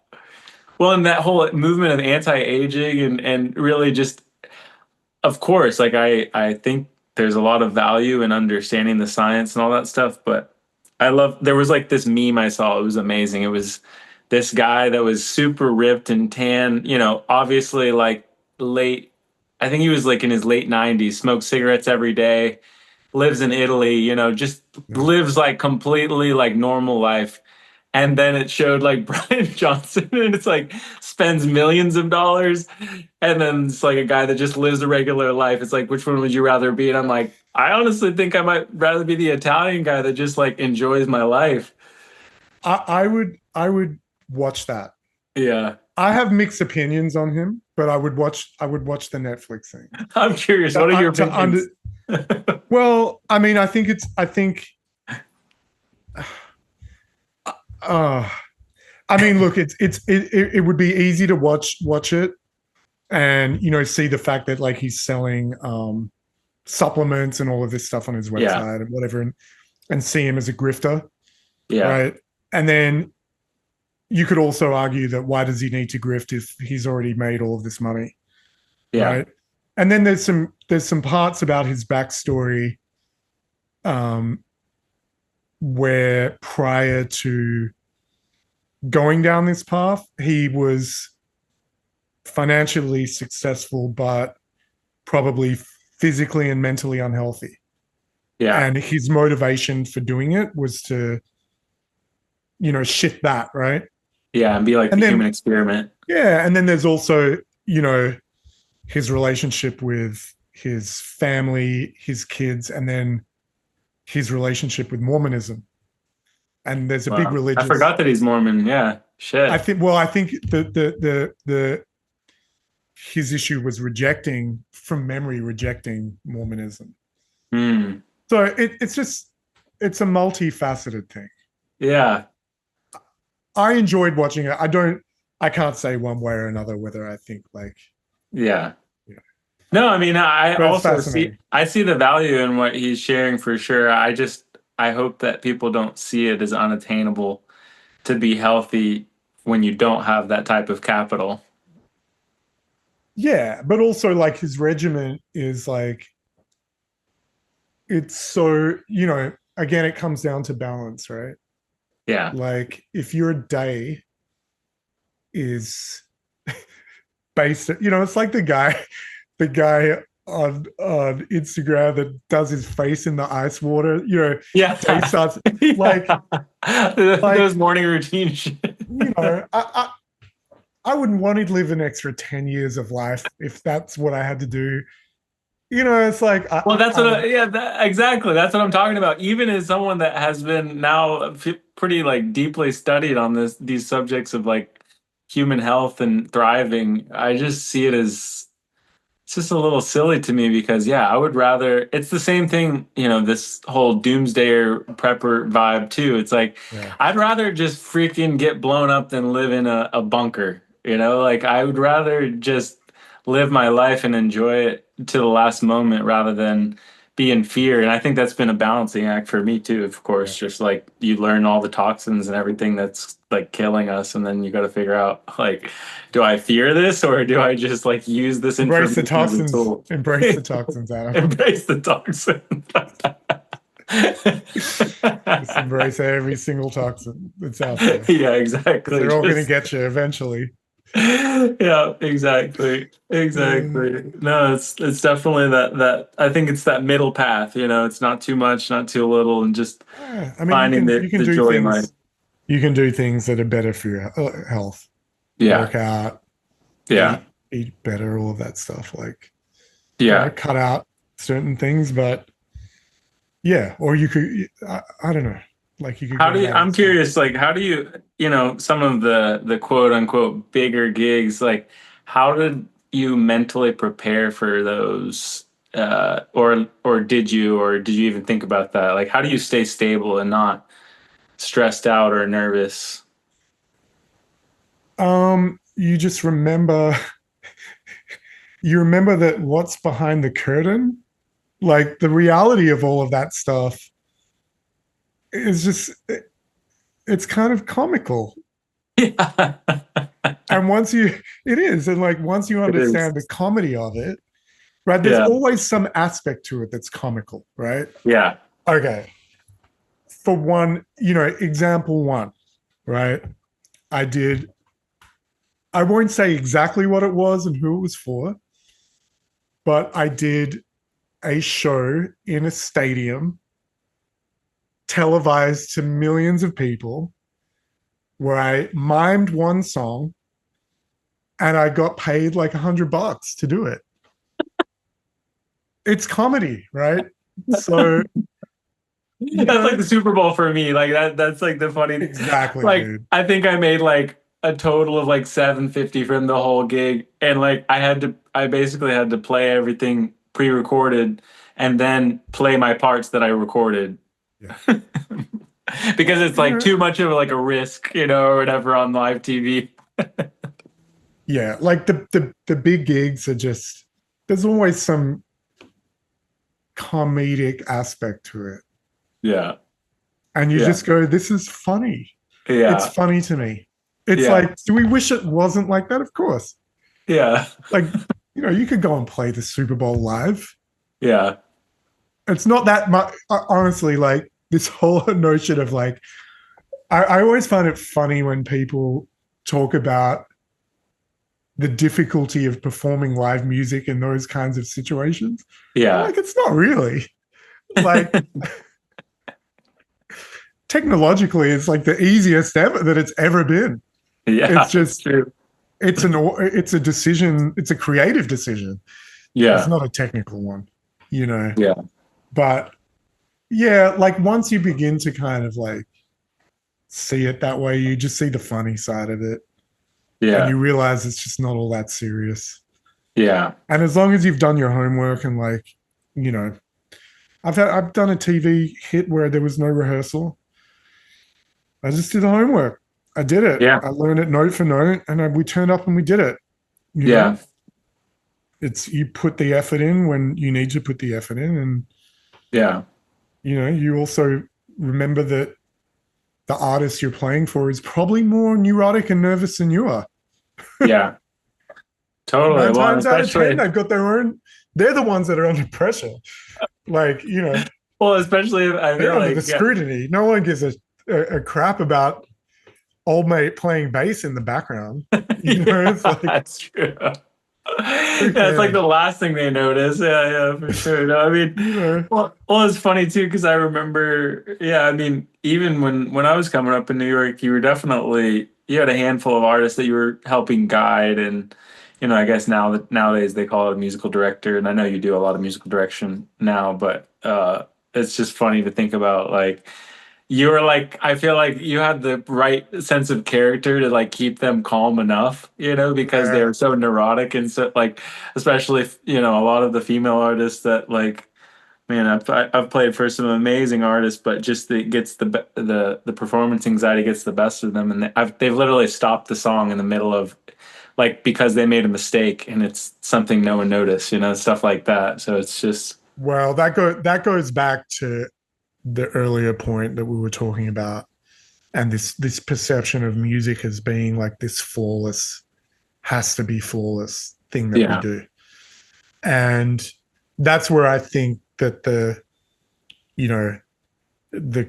Well, and that whole movement of anti-aging and really just, of course, like I think there's a lot of value in understanding the science and all that stuff, but there was like this meme I saw. It was amazing. It was this guy that was super ripped and tan, you know, obviously like I think he was like in his late 90s, smoked cigarettes every day, lives in Italy, you know, just lives like completely like normal life. And then it showed like Brian Johnson and it's like spends millions of dollars. And then it's like a guy that just lives a regular life. It's like, which one would you rather be? And I'm like, I honestly think I might rather be the Italian guy that just like enjoys my life. I would watch that. Yeah. I have mixed opinions on him, but I would watch the Netflix thing. I'm curious. What are your opinions? Well, I mean, I think I mean, look, it would be easy to watch it and, you know, see the fact that like he's selling supplements and all of this stuff on his website and whatever, and see him as a grifter. Yeah. Right. And then you could also argue that why does he need to grift if he's already made all of this money? Yeah. Right. And then there's some parts about his backstory, where prior to going down this path, he was financially successful, but probably physically and mentally unhealthy. Yeah. And his motivation for doing it was to, shift that, right? Yeah, and be like And the then, human experiment. yeah, and then there's also, his relationship with his family, his kids, and then his relationship with Mormonism. And there's a big Wow. I religious. forgot that he's Mormon. Yeah. Shit. I think the his issue was rejecting Mormonism. Hmm. So it's a multifaceted thing. Yeah. I enjoyed watching it. I can't say one way or another whether I think Yeah. Yeah. No, I mean, I But it's also fascinating. see the value in what he's sharing for sure. I hope that people don't see it as unattainable to be healthy when you don't have that type of capital. Yeah, but also his regiment is it's so, again, it comes down to balance, right? Yeah. Like if your day is based, it's like the guy on Instagram that does his face in the ice water, Yeah. day starts Yeah. like Those morning routine shit. I wouldn't want to live an extra 10 years of life if that's what I had to do. It's like Well, that's what exactly. That's what I'm talking about. Even as someone that has been now pretty deeply studied on these subjects of human health and thriving, I just see it as it's just a little silly to me because I would rather it's the same thing, this whole doomsdayer prepper vibe too. It's like I'd rather just freaking get blown up than live in a bunker, I would rather just live my life and enjoy it to the last moment rather than be in fear. And I think that's been a balancing act for me too, of course. Just you learn all the toxins and everything that's killing us, and then you got to figure out do I fear this or do I just use this embrace the information as a toxins. tool? Embrace the toxins, Adam. Embrace the toxin. Just embrace every single toxin that's out there. Yeah, exactly. They're all going to get you eventually. Yeah, exactly. No, it's definitely that I think it's that middle path, it's not too much, not too little, and just finding you can the do joy in things. life. You can do things that are better for your health. Yeah. Work out. Yeah. Eat better, all of that stuff. Cut out certain things, but or you could, I don't know. You could. I'm curious, how do you, some of the quote unquote bigger gigs, how did you mentally prepare for those? Or did you even think about that? How do you stay stable and not stressed out or nervous? You just remember, that what's behind the curtain, the reality of all of that stuff is just, it's kind of comical. Yeah. And once you understand the comedy of it, right? There's always some aspect to it that's comical, right? Yeah. Okay. For one, example one, right? I won't say exactly what it was and who it was for, but I did a show in a stadium televised to millions of people where I mimed one song and I got paid $100 to do it. It's comedy, right? So that's the Super Bowl for me. That's the funny thing. Exactly. Dude. I think I made a total of $750 from the whole gig, and I basically had to play everything pre-recorded and then play my parts that I recorded. Yeah. Because it's too much of a risk, or whatever on live TV. Yeah, the big gigs are just, there's always some comedic aspect to it. Yeah. And you just go, this is funny. Yeah. It's funny to me. It's do we wish it wasn't like that? Of course. Yeah. You know, you could go and play the Super Bowl live. Yeah. It's not that much, honestly. Like this whole notion of like, I always find it funny when people talk about the difficulty of performing live music in those kinds of situations. Yeah. Like, it's not really. Like, technologically, it's like the easiest ever that it's ever been. Yeah. It's just, true. it's a decision. It's a creative decision. It's Yeah. not a technical one, you know. Yeah. But yeah, like once you begin to kind of like see it that way, you just see the funny side of it, and Yeah. you realize it's just not all that serious. Yeah. And as long as you've done your homework and like, you know, I've done a TV hit where there was no rehearsal. I just did the homework. I did it. Yeah. I learned it note for note, and we turned up and we did it. You know? Yeah. It's you put the effort in when you need to put the effort in, and Yeah. you know, you also remember that the artist you're playing for is probably more neurotic and nervous than you are. Yeah. Totally. 9 times out of 10, especially, they've got their own. They're the ones that are under pressure. Like, you know, well, especially if I they're feel under like the scrutiny. No one gives a crap about old mate playing bass in the background. You know, it's like, that's true. That's like the last thing they notice. Yeah, for sure. No, I mean, you know, well, it's funny too because I remember. Yeah, I mean, even when I was coming up in New York, you were definitely you had a handful of artists that you were helping guide, and I guess nowadays they call it a musical director, and I know you do a lot of musical direction now, but it's just funny to think about like you were like I feel like you had the right sense of character to like keep them calm enough, because they were so neurotic and so like especially if, a lot of the female artists that like man I've played for some amazing artists, but just it gets the performance anxiety gets the best of them, and they've literally stopped the song in the middle of like because they made a mistake and it's something no one noticed, stuff like that. So it's just well, that goes back to the earlier point that we were talking about, and this perception of music as being like this flawless, has to be flawless thing that we yeah. do. And that's where I think that the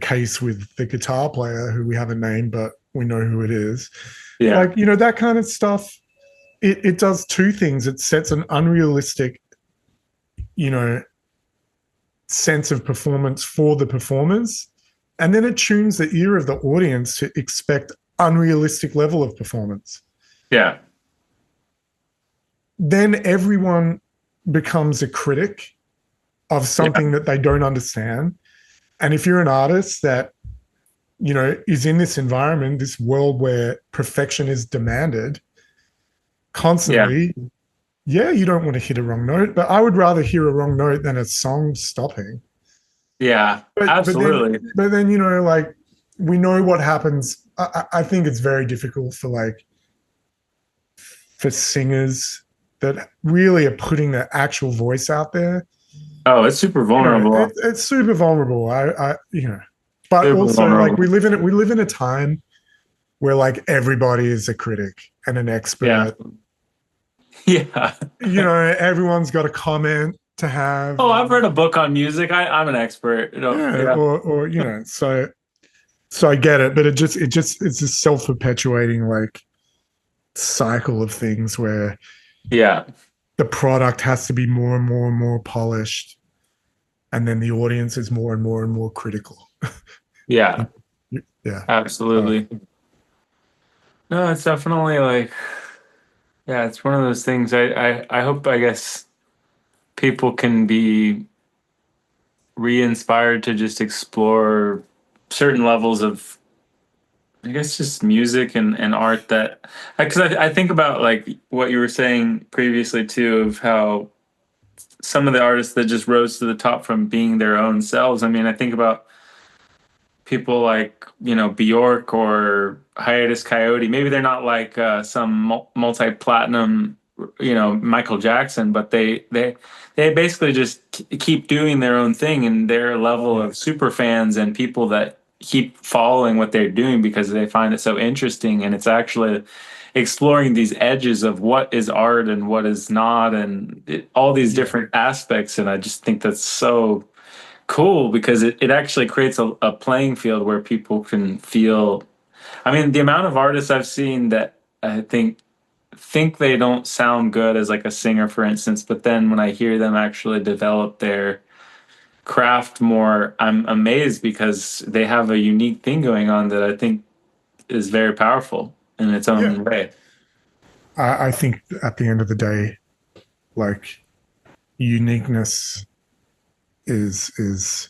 case with the guitar player who we haven't named, but we know who it is. Yeah. Like, that kind of stuff, it does two things. It sets an unrealistic, sense of performance for the performers, and then it tunes the ear of the audience to expect unrealistic level of performance. Yeah. Then everyone becomes a critic of something that they don't understand. And if you're an artist that, is in this environment, this world where perfection is demanded constantly, you don't want to hit a wrong note, but I would rather hear a wrong note than a song stopping. Yeah, absolutely. But then, like we know what happens. I think it's very difficult for singers that really are putting their actual voice out there. Oh, it's super vulnerable. It's super vulnerable. But super also vulnerable. Like we live in a time where like everybody is a critic and an expert. Yeah. Everyone's got a comment to have. Oh, I've read a book on music. I'm an expert. Or so I get it, but it's a self-perpetuating like cycle of things where the product has to be more and more and more polished, and then the audience is more and more and more critical. Yeah Absolutely. No, it's definitely like it's one of those things. I hope, I guess, people can be re-inspired to just explore certain levels of, I guess, just music and art that, because I think about like what you were saying previously too, of how some of the artists that just rose to the top from being their own selves. I mean, I think about people like, Bjork or Hiatus Coyote. Maybe they're not like some multi-platinum, Michael Jackson, but they basically just keep doing their own thing, and their level of super fans and people that keep following what they're doing because they find it so interesting, and it's actually exploring these edges of what is art and what is not, and all these different aspects. And I just think that's so cool because it actually creates a playing field where people can feel. I mean, the amount of artists I've seen that I think they don't sound good as like a singer, for instance, but then when I hear them actually develop their craft more, I'm amazed because they have a unique thing going on that I think is very powerful in its Yeah. own way. I think at the end of the day, like uniqueness is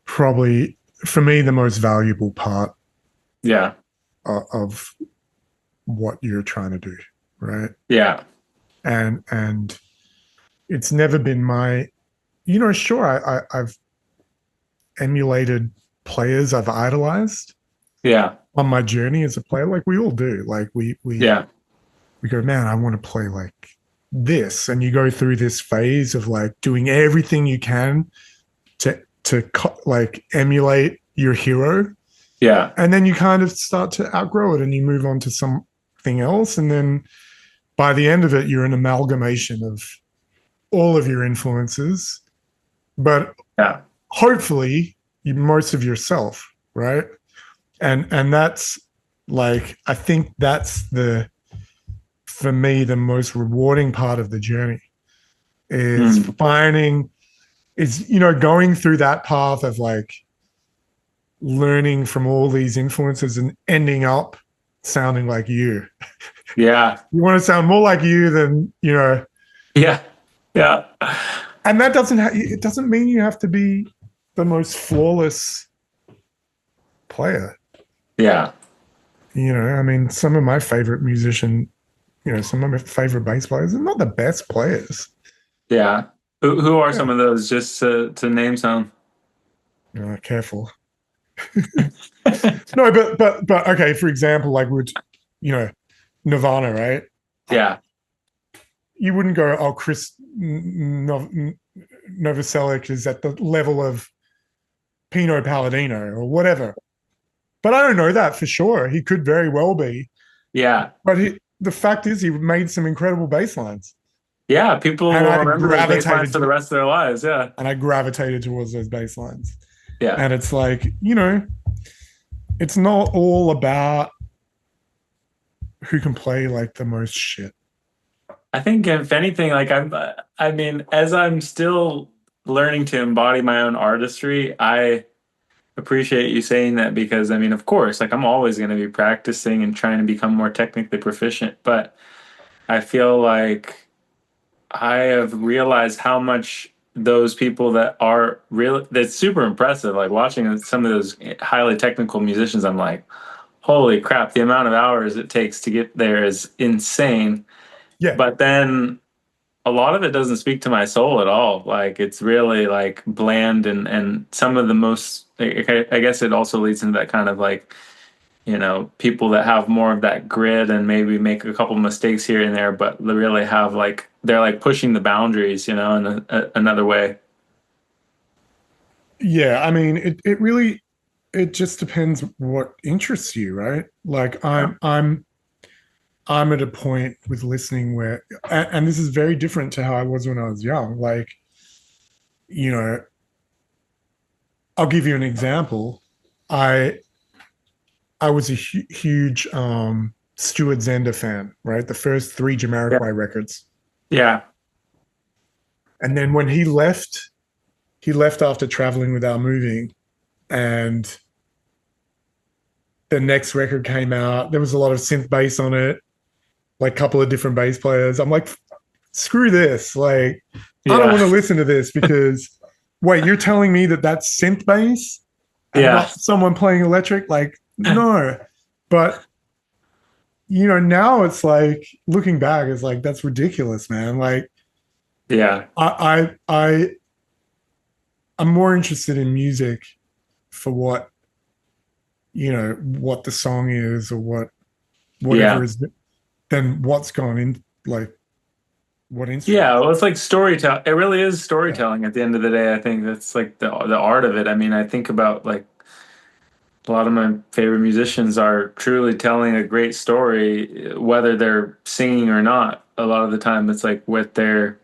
probably for me the most valuable part Yeah. of what you're trying to do, right? Yeah. And it's never been my, sure, I've emulated players I've idolized Yeah. on my journey as a player, like we all do. Like we Yeah. go, man, I want to play like this, and you go through this phase of like doing everything you can to like emulate your hero. Yeah. And then you kind of start to outgrow it and you move on to something else. And then by the end of it, you're an amalgamation of all of your influences, but Yeah. hopefully most of yourself, right? And that's like, I think that's for me, the most rewarding part of the journey is going through that path of like learning from all these influences and ending up sounding like you. Yeah. You want to sound more like you than, Yeah. Yeah. and that it doesn't mean you have to be the most flawless player. Yeah. I mean, some of my favorite some of my favorite bass players are not the best players. Yeah. Who are some of those, just to name some? Careful. No, but okay, for example, like Nirvana, right? Yeah. You wouldn't go, oh, Chris Novoselic is at the level of Pino Palladino or whatever. But I don't know that for sure. He could very well be. Yeah. But the fact is, he made some incredible bass lines. Yeah. People will remember those bass lines for the rest of their lives. Yeah. And I gravitated towards those bass lines. Yeah. And it's like, it's not all about who can play like the most shit. I think if anything, like I mean, as I'm still learning to embody my own artistry, I appreciate you saying that because I mean, of course, like I'm always going to be practicing and trying to become more technically proficient, but I feel like I have realized how much those people that are really, that's super impressive. Like watching some of those highly technical musicians, I'm like, holy crap, the amount of hours it takes to get there is insane. Yeah. But then a lot of it doesn't speak to my soul at all. Like it's really like bland and some of the most, I guess it also leads into that kind of like, people that have more of that grit and maybe make a couple mistakes here and there, but they really have like, they're like pushing the boundaries, in another way. Yeah. I mean, it really, it just depends what interests you, right? Like I'm at a point with listening where, and this is very different to how I was when I was young. Like, I'll give you an example. I was a huge Stuart Zender fan, right? The first 3 Jamiroquai records. Yeah. And then when he left after Traveling Without Moving, and the next record came out. There was a lot of synth bass on it, like a couple of different bass players. I'm like, screw this. Like, I don't want to listen to this because, wait, you're telling me that that's synth bass and not someone playing electric? Like, no. But, now it's like, looking back, it's like, that's ridiculous, man. Like, yeah, I'm more interested in music for what what the song is or whatever is, than what's gone in, like what instrument. Yeah, well, it's like storytelling. It really is storytelling at the end of the day. I think that's like the art of it. I mean, I think about like a lot of my favorite musicians are truly telling a great story, whether they're singing or not. A lot of the time, it's like with their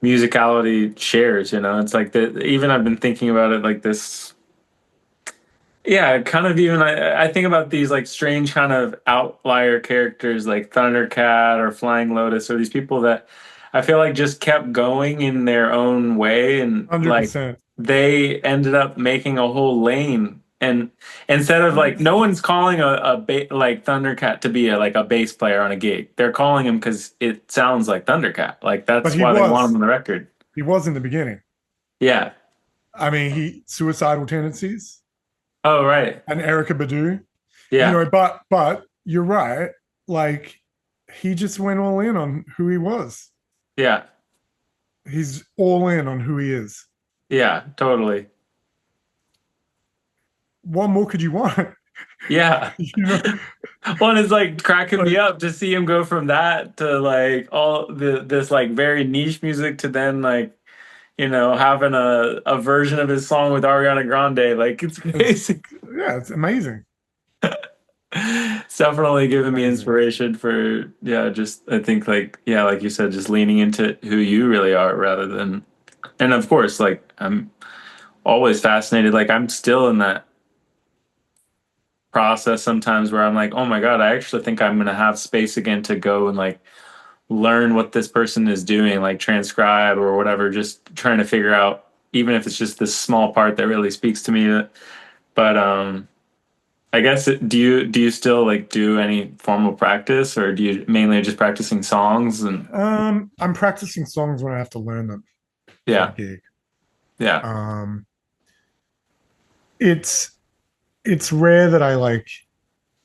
musicality shares, you know, it's like even I've been thinking about it like this. Yeah, kind of even I think about these like strange kind of outlier characters like Thundercat or Flying Lotus or these people that I feel like just kept going in their own way and like 100%. they ended up making a whole lane and instead of like no one's calling like Thundercat to be like a bass player on a gig. They're calling him because it sounds like Thundercat. Like But that's he why they want was. him on the record. He was in the beginning. Yeah. I mean, he suicidal tendencies Oh, right. and Erica Badu. You Yeah. know, but you're right. Like he just went all in on who he was. Yeah. He's all in on who he is. Yeah, totally. What more could you want? Yeah. You know, One is like cracking me like, up to see him go from that to like all this like very niche music to then like, you know, having a version of his song with Ariana Grande. Like it's basic. yeah, it's amazing. It's definitely given me Amazing. inspiration for just I think like like you said, just leaning into who you really are rather than and of course like I'm always fascinated. Like I'm still in that process sometimes where I'm like, oh my God, I actually think I'm gonna have space again to go and like learn what this person is doing, like transcribe or whatever, just trying to figure out, even if it's just this small part that really speaks to me. But I guess do you still like do any formal practice or do you mainly just practicing songs and I'm practicing songs when I have to learn them for a yeah, gig. yeah, Um, it's it's rare that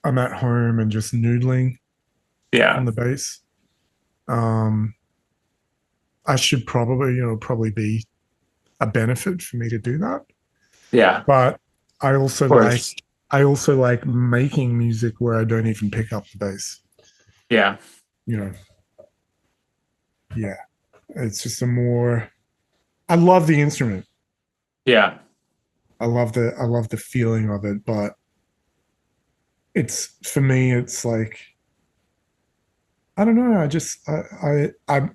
I'm at home and just noodling yeah, on the bass. Um, I should probably be a benefit for me to do that. yeah, of But I also like course, I also like making music where I don't even pick up the bass. yeah, You know, yeah. It's just a more I love the instrument. yeah, I love the feeling of it, but it's for me, it's like I don't know.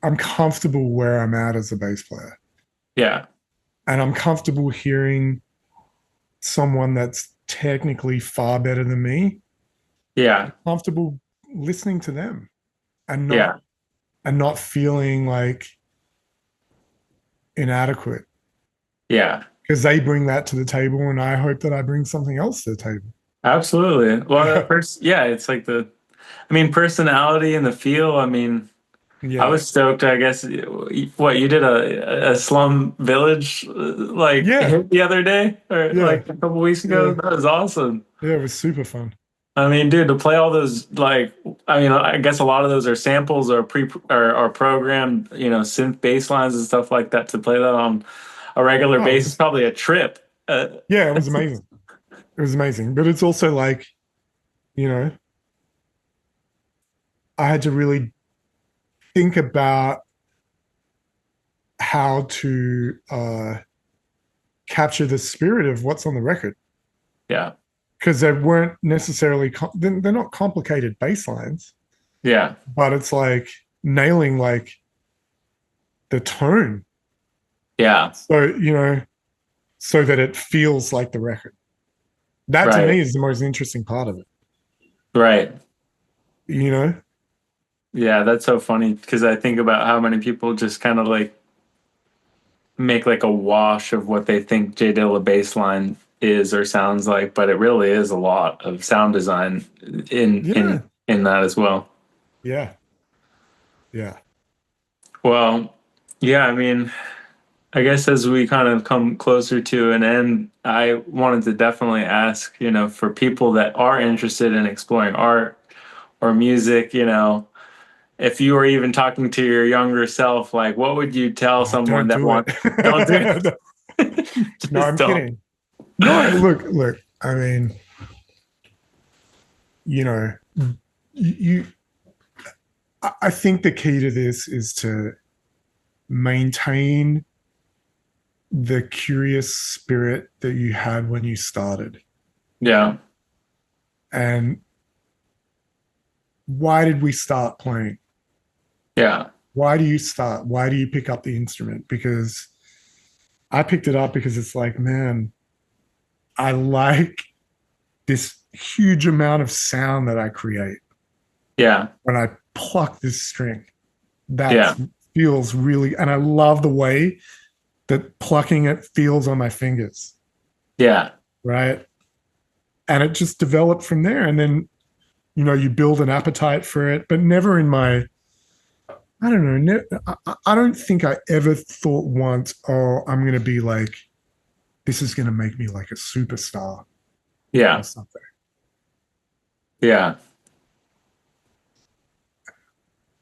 I'm comfortable where I'm at as a bass player, yeah, and I'm comfortable hearing someone that's technically far better than me. yeah, Comfortable listening to them and yeah, not feeling like inadequate yeah. because they bring that to the table, and I hope that I bring something else to the table. Absolutely. Well, Yeah, first, yeah, it's like I mean, personality and the feel. I mean, I yeah, was stoked. I guess what you did a slum village like yeah, hit the other day or yeah, like a couple weeks ago. yeah, That was awesome. yeah. It was super fun. I mean, dude, to play all those like, I mean, I guess a lot of those are samples or or programmed, you know, synth bass lines and stuff like that. To play that on a regular Oh, it basis, was, probably a trip. yeah, it was amazing. It was amazing, but it's also like you know, I had to really think about how to capture the spirit of what's on the record Yeah, because they weren't necessarily they're not complicated bass lines, yeah, but it's like nailing like the tone yeah. so so that it feels like the record. That to Right, me is the most interesting part of it. right. You know, Yeah, that's so funny because I think about how many people just kind of like make like a wash of what they think J Dilla baseline is or sounds like, but it really is a lot of sound design yeah, in that as well. yeah, yeah. Well, yeah, I mean, I guess as we kind of come closer to an end, I wanted to definitely ask, you know, for people that are interested in exploring art or music, you know, if you were even talking to your younger self, like what would you tell Oh, someone don't that do wants don't do it. it? No, Just I'm don't. kidding. No, look. I mean, you know, you. I think the key to this is to maintain the curious spirit that you had when you started. Yeah. And why did we start playing? Yeah. Why do you start? Why do you pick up the instrument? Because I picked it up because it's like, man, I like this huge amount of sound that I create Yeah. when I pluck this string. That Yeah. feels really, and I love the way that plucking it feels on my fingers, Yeah. right? And it just developed from there. And then, you build an appetite for it, but never in my, I don't know, I don't think I ever thought once, oh, I'm going to be like, this is going to make me like a superstar Yeah. or something. Yeah.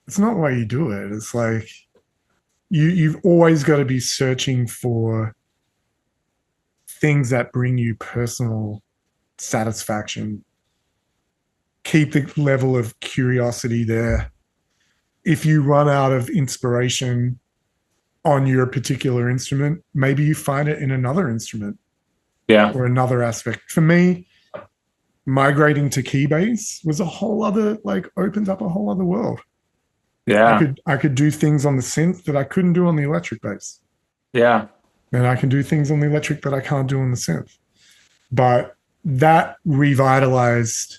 It's not why you do it. It's like you've always got to be searching for things that bring you personal satisfaction. Keep the level of curiosity there. If you run out of inspiration on your particular instrument, maybe you find it in another instrument Yeah. or another aspect. For me, migrating to key bass was a whole other, like, opened up a whole other world. Yeah. I could do things on the synth that I couldn't do on the electric bass. Yeah. And I can do things on the electric that I can't do on the synth. But that revitalized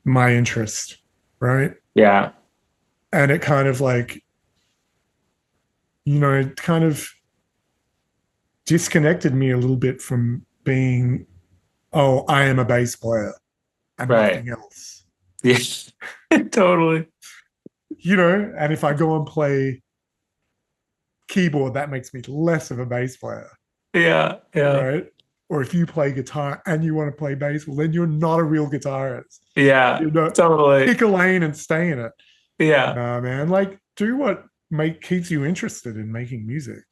my interest, right? Yeah. And it kind of like, it kind of disconnected me a little bit from being, oh, I am a bass player and Right. nothing else. Yeah. Totally. And if I go and play keyboard, that makes me less of a bass player. Yeah. Yeah. Right. Or if you play guitar and you want to play bass, well, then you're not a real guitarist. Yeah. Totally. Pick a lane and stay in it. Yeah. Nah, man. Like, do what keeps you interested in making music.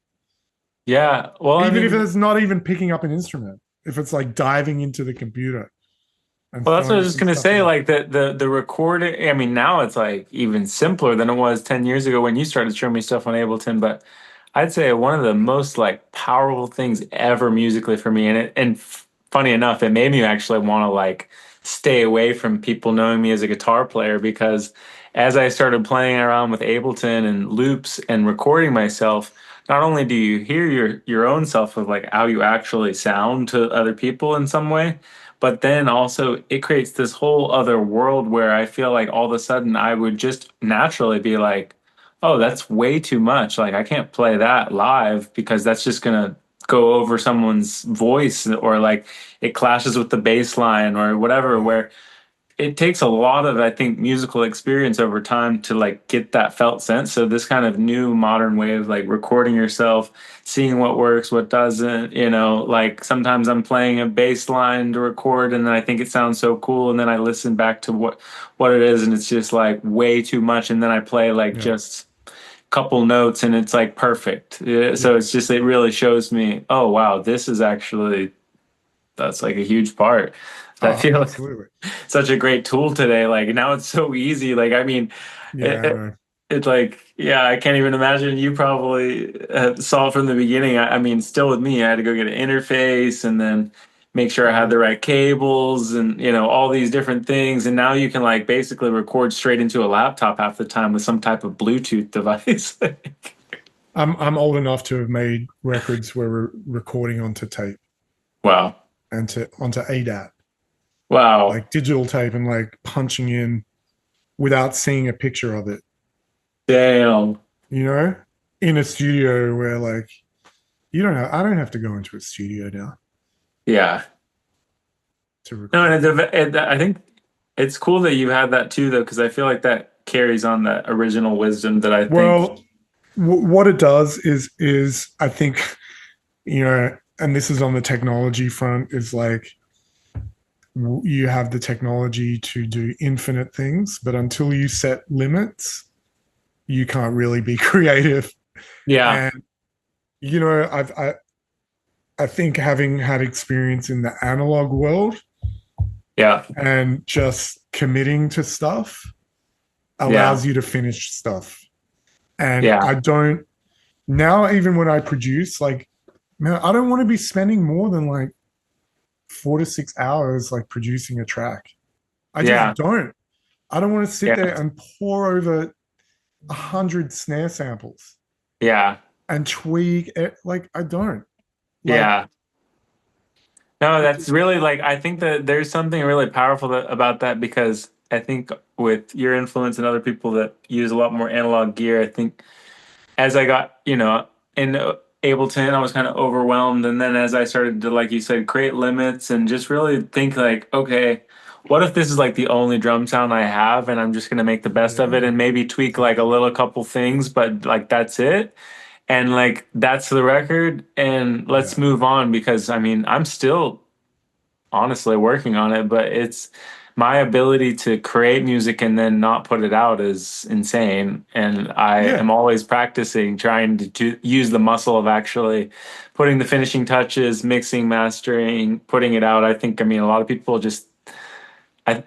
Yeah. Well, even if it's not even picking up an instrument, if it's like diving into the computer. Well, that's what I was just gonna say. Like the recording. I mean, now it's like even simpler than it was 10 years ago when you started showing me stuff on Ableton. But I'd say one of the most like powerful things ever musically for me, funny enough, it made me actually want to like stay away from people knowing me as a guitar player, because as I started playing around with Ableton and loops and recording myself, not only do you hear your own self of like how you actually sound to other people in some way, but then also it creates this whole other world where I feel like all of a sudden I would just naturally be like, oh, that's way too much. Like I can't play that live because that's just gonna go over someone's voice, or like it clashes with the bass line or whatever, where it takes a lot of, I think, musical experience over time to like get that felt sense. So this kind of new modern way of like recording yourself, seeing what works, what doesn't, like sometimes I'm playing a bass line to record and then I think it sounds so cool. And then I listen back to what it is and it's just like way too much. And then I play like just a couple notes and it's like perfect. Yeah, so it's just, it really shows me, oh, wow, this is actually, that's like a huge part. I feel absolutely. Such a great tool today. Like now it's so easy. Like, I mean, it's like, yeah, I can't even imagine. You probably saw from the beginning. I mean, still with me, I had to go get an interface and then make sure I had the right cables and, all these different things. And now you can like basically record straight into a laptop half the time with some type of Bluetooth device. I'm old enough to have made records where we're recording onto tape. Wow. And onto ADAT. Wow. Like digital tape and like punching in without seeing a picture of it. Damn. In a studio where like, I don't have to go into a studio now. Yeah. To record. No, and I think it's cool that you had that too, though, because I feel like that carries on that original wisdom that I think. Well, what it does is I think, and this is on the technology front, is like you have the technology to do infinite things, but until you set limits, you can't really be creative. Yeah. And I think having had experience in the analog world, and just committing to stuff allows you to finish stuff. And I don't now, even when I produce, like, man, I don't want to be spending more than like 4 to 6 hours like producing a track. I Yeah. just don't. I don't want to sit Yeah. there and pour over 100 snare samples Yeah. and tweak it. Like I don't. Like, Yeah. No, that's really like, I think that there's something really powerful about that, because I think with your influence and other people that use a lot more analog gear, I think as I got, in Ableton, I was kind of overwhelmed. And then as I started to, like you said, create limits and just really think like, okay, what if this is like the only drum sound I have and I'm just going to make the best of it and maybe tweak like a little couple things, but like that's it. And like that's the record, and let's move on, because I mean, I'm still honestly working on it, but it's my ability to create music and then not put it out is insane. And I am always practicing, trying to use the muscle of actually putting the finishing touches, mixing, mastering, putting it out. I mean, a lot of people just,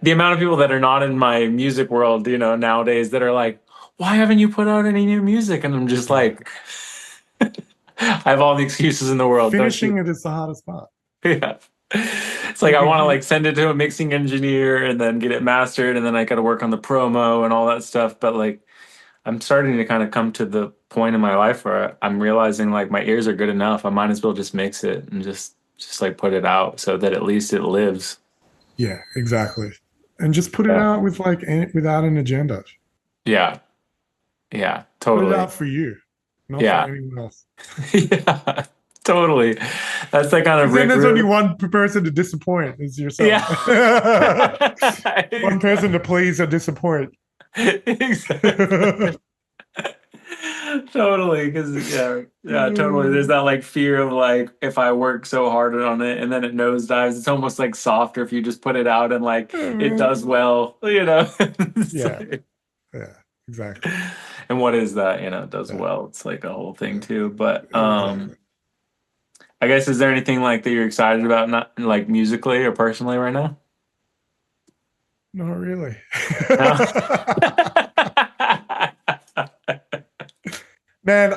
the amount of people that are not in my music world, nowadays that are like, why haven't you put out any new music? And I'm just like, I have all the excuses in the world. finishing it is the hardest part. Yeah. It's like I want to like send it to a mixing engineer and then get it mastered, and then I got to work on the promo and all that stuff. But like I'm starting to kind of come to the point in my life where I'm realizing like my ears are good enough. I might as well just mix it and just like put it out so that at least it lives. Yeah, exactly. And just put it out with like without an agenda. Yeah. Yeah, totally. Put it out for you, not for anyone else. Yeah. Totally. That's the kind of then there's only one person to disappoint, is yourself. Yeah. One person to please or disappoint. Exactly. Totally, because totally. There's that like fear of like, if I work so hard on it and then it nosedives, it's almost like softer if you just put it out and like it does well, Yeah, exactly. And what is that? It does well. It's like a whole thing too. But Exactly. I guess, is there anything like that you're excited about, not like musically or personally right now? Not really. No? Man,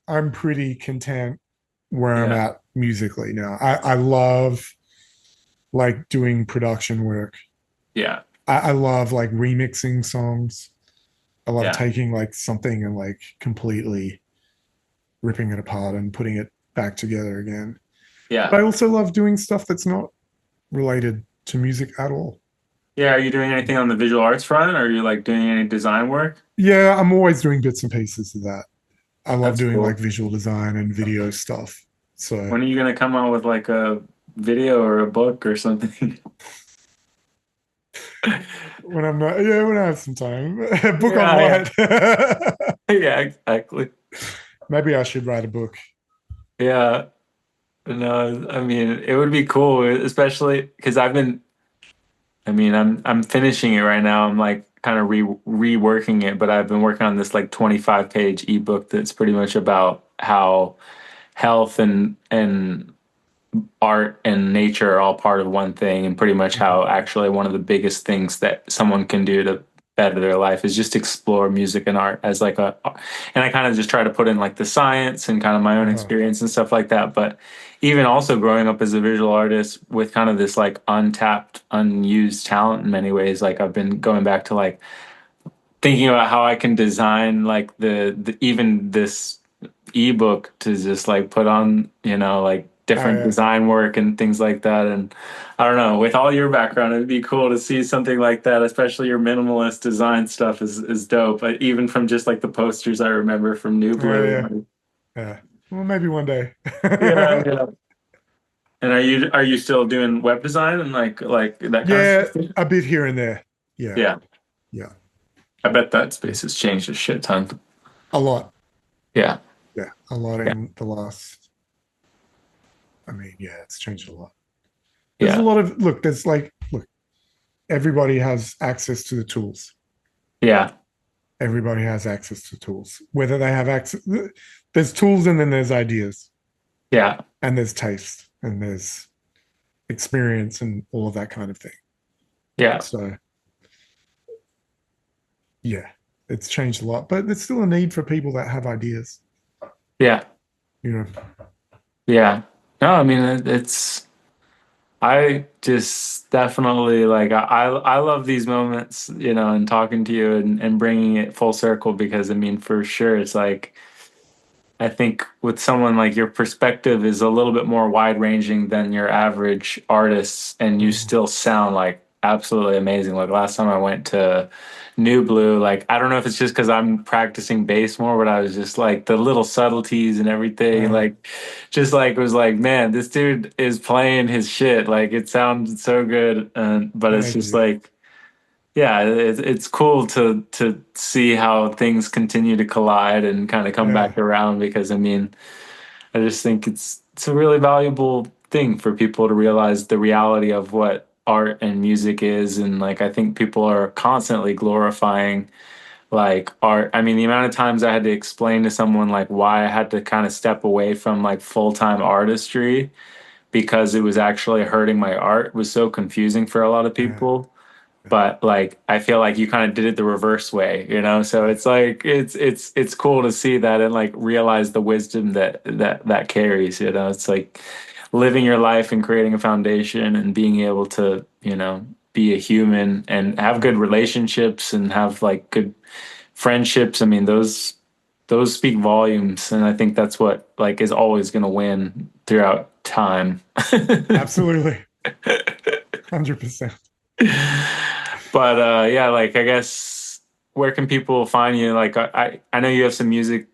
I'm pretty content where I'm at musically now. I love like doing production work. Yeah. I love like remixing songs. I love taking like something and like completely ripping it apart and putting it back together again. Yeah. But I also love doing stuff that's not related to music at all. Yeah. Are you doing anything on the visual arts front, or are you like doing any design work? Yeah, I'm always doing bits and pieces of that. I love doing cool. like visual design and video stuff. So when are you gonna come out with like a video or a book or something? When I have some time. Book on what? Yeah, exactly. Maybe I should write a book. Yeah. No, I mean, it would be cool, especially because I'm finishing it right now. I'm like kind of reworking it, but I've been working on this like 25-page ebook that's pretty much about how health and art and nature are all part of one thing, and pretty much how actually one of the biggest things that someone can do to better their life is just explore music and art as like and I kind of just try to put in like the science and kind of my own experience and stuff like that. But even also growing up as a visual artist with kind of this like untapped, unused talent in many ways, like I've been going back to like thinking about how I can design like the even this ebook to just like put on, like different design work and things like that. And I don't know, with all your background, it'd be cool to see something like that, especially your minimalist design stuff is dope. Even from just like the posters I remember from New Blue. Yeah. Well, maybe one day. Yeah. And are you still doing web design and like that kind of stuff? A bit here and there. Yeah. I bet that space has changed a shit ton. A lot. Yeah. Yeah, a lot in the last. I mean, it's changed a lot. There's a lot of everybody has access to the tools. Yeah. Everybody has access to tools. Whether they have access, there's tools and then there's ideas. Yeah. And there's taste and there's experience and all of that kind of thing. Yeah. So, it's changed a lot, but there's still a need for people that have ideas. Yeah. Yeah. No, I mean, it's I just definitely like I love these moments, you know, and talking to you and bringing it full circle because I mean, for sure, it's like I think with someone like your perspective is a little bit more wide ranging than your average artists, and you still sound like absolutely amazing. Like last time I went to New Blue, like I don't know if it's just because I'm practicing bass more, but I was just like the little subtleties and everything, like just like was like, man, this dude is playing his shit. Like it sounds so good, but it's just like yeah, it's cool to see how things continue to collide and kind of come back around because I mean, I just think it's a really valuable thing for people to realize the reality of what art and music is, and like I think people are constantly glorifying like art. I mean, the amount of times I had to explain to someone like why I had to kind of step away from like full-time artistry because it was actually hurting my art was so confusing for a lot of people. But like I feel like you kind of did it the reverse way, you know? So it's like it's cool to see that and like realize the wisdom that carries, you know? It's like living your life and creating a foundation and being able to, you know, be a human and have good relationships and have like good friendships. I mean, those speak volumes, and I think that's what like is always going to win throughout time. Absolutely. 100%. But yeah, like I guess where can people find you? Like I know you have some music.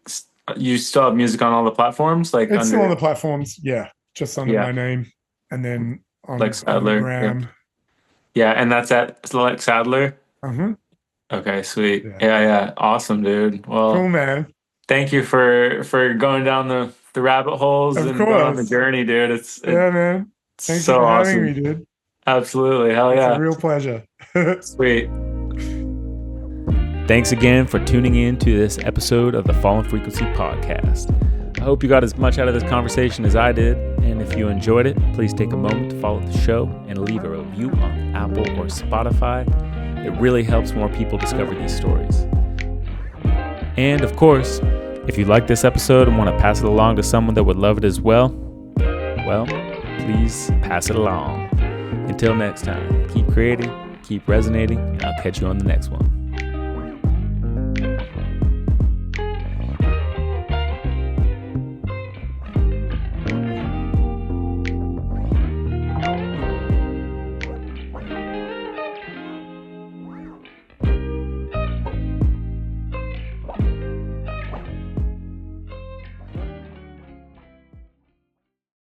You still have music on all the platforms, like it's still on the platforms. Yeah, just under my name, and then on Lex Sadler. Instagram. Yeah, and that's at Lex Sadler. Okay, sweet. Yeah, awesome, dude. Well, cool, man. Thank you for going down the rabbit holes and going on the journey, dude. Man. Thanks so for awesome. having me, dude. Absolutely. Hell yeah. It's a real pleasure. Sweet. Thanks again for tuning in to this episode of the Fallen Frequency podcast. I hope you got as much out of this conversation as I did. And if you enjoyed it, please take a moment to follow the show and leave a review on Apple or Spotify. It really helps more people discover these stories. And of course, if you like this episode and want to pass it along to someone that would love it as well, please pass it along. Until next time, keep creating, keep resonating, and I'll catch you on the next one.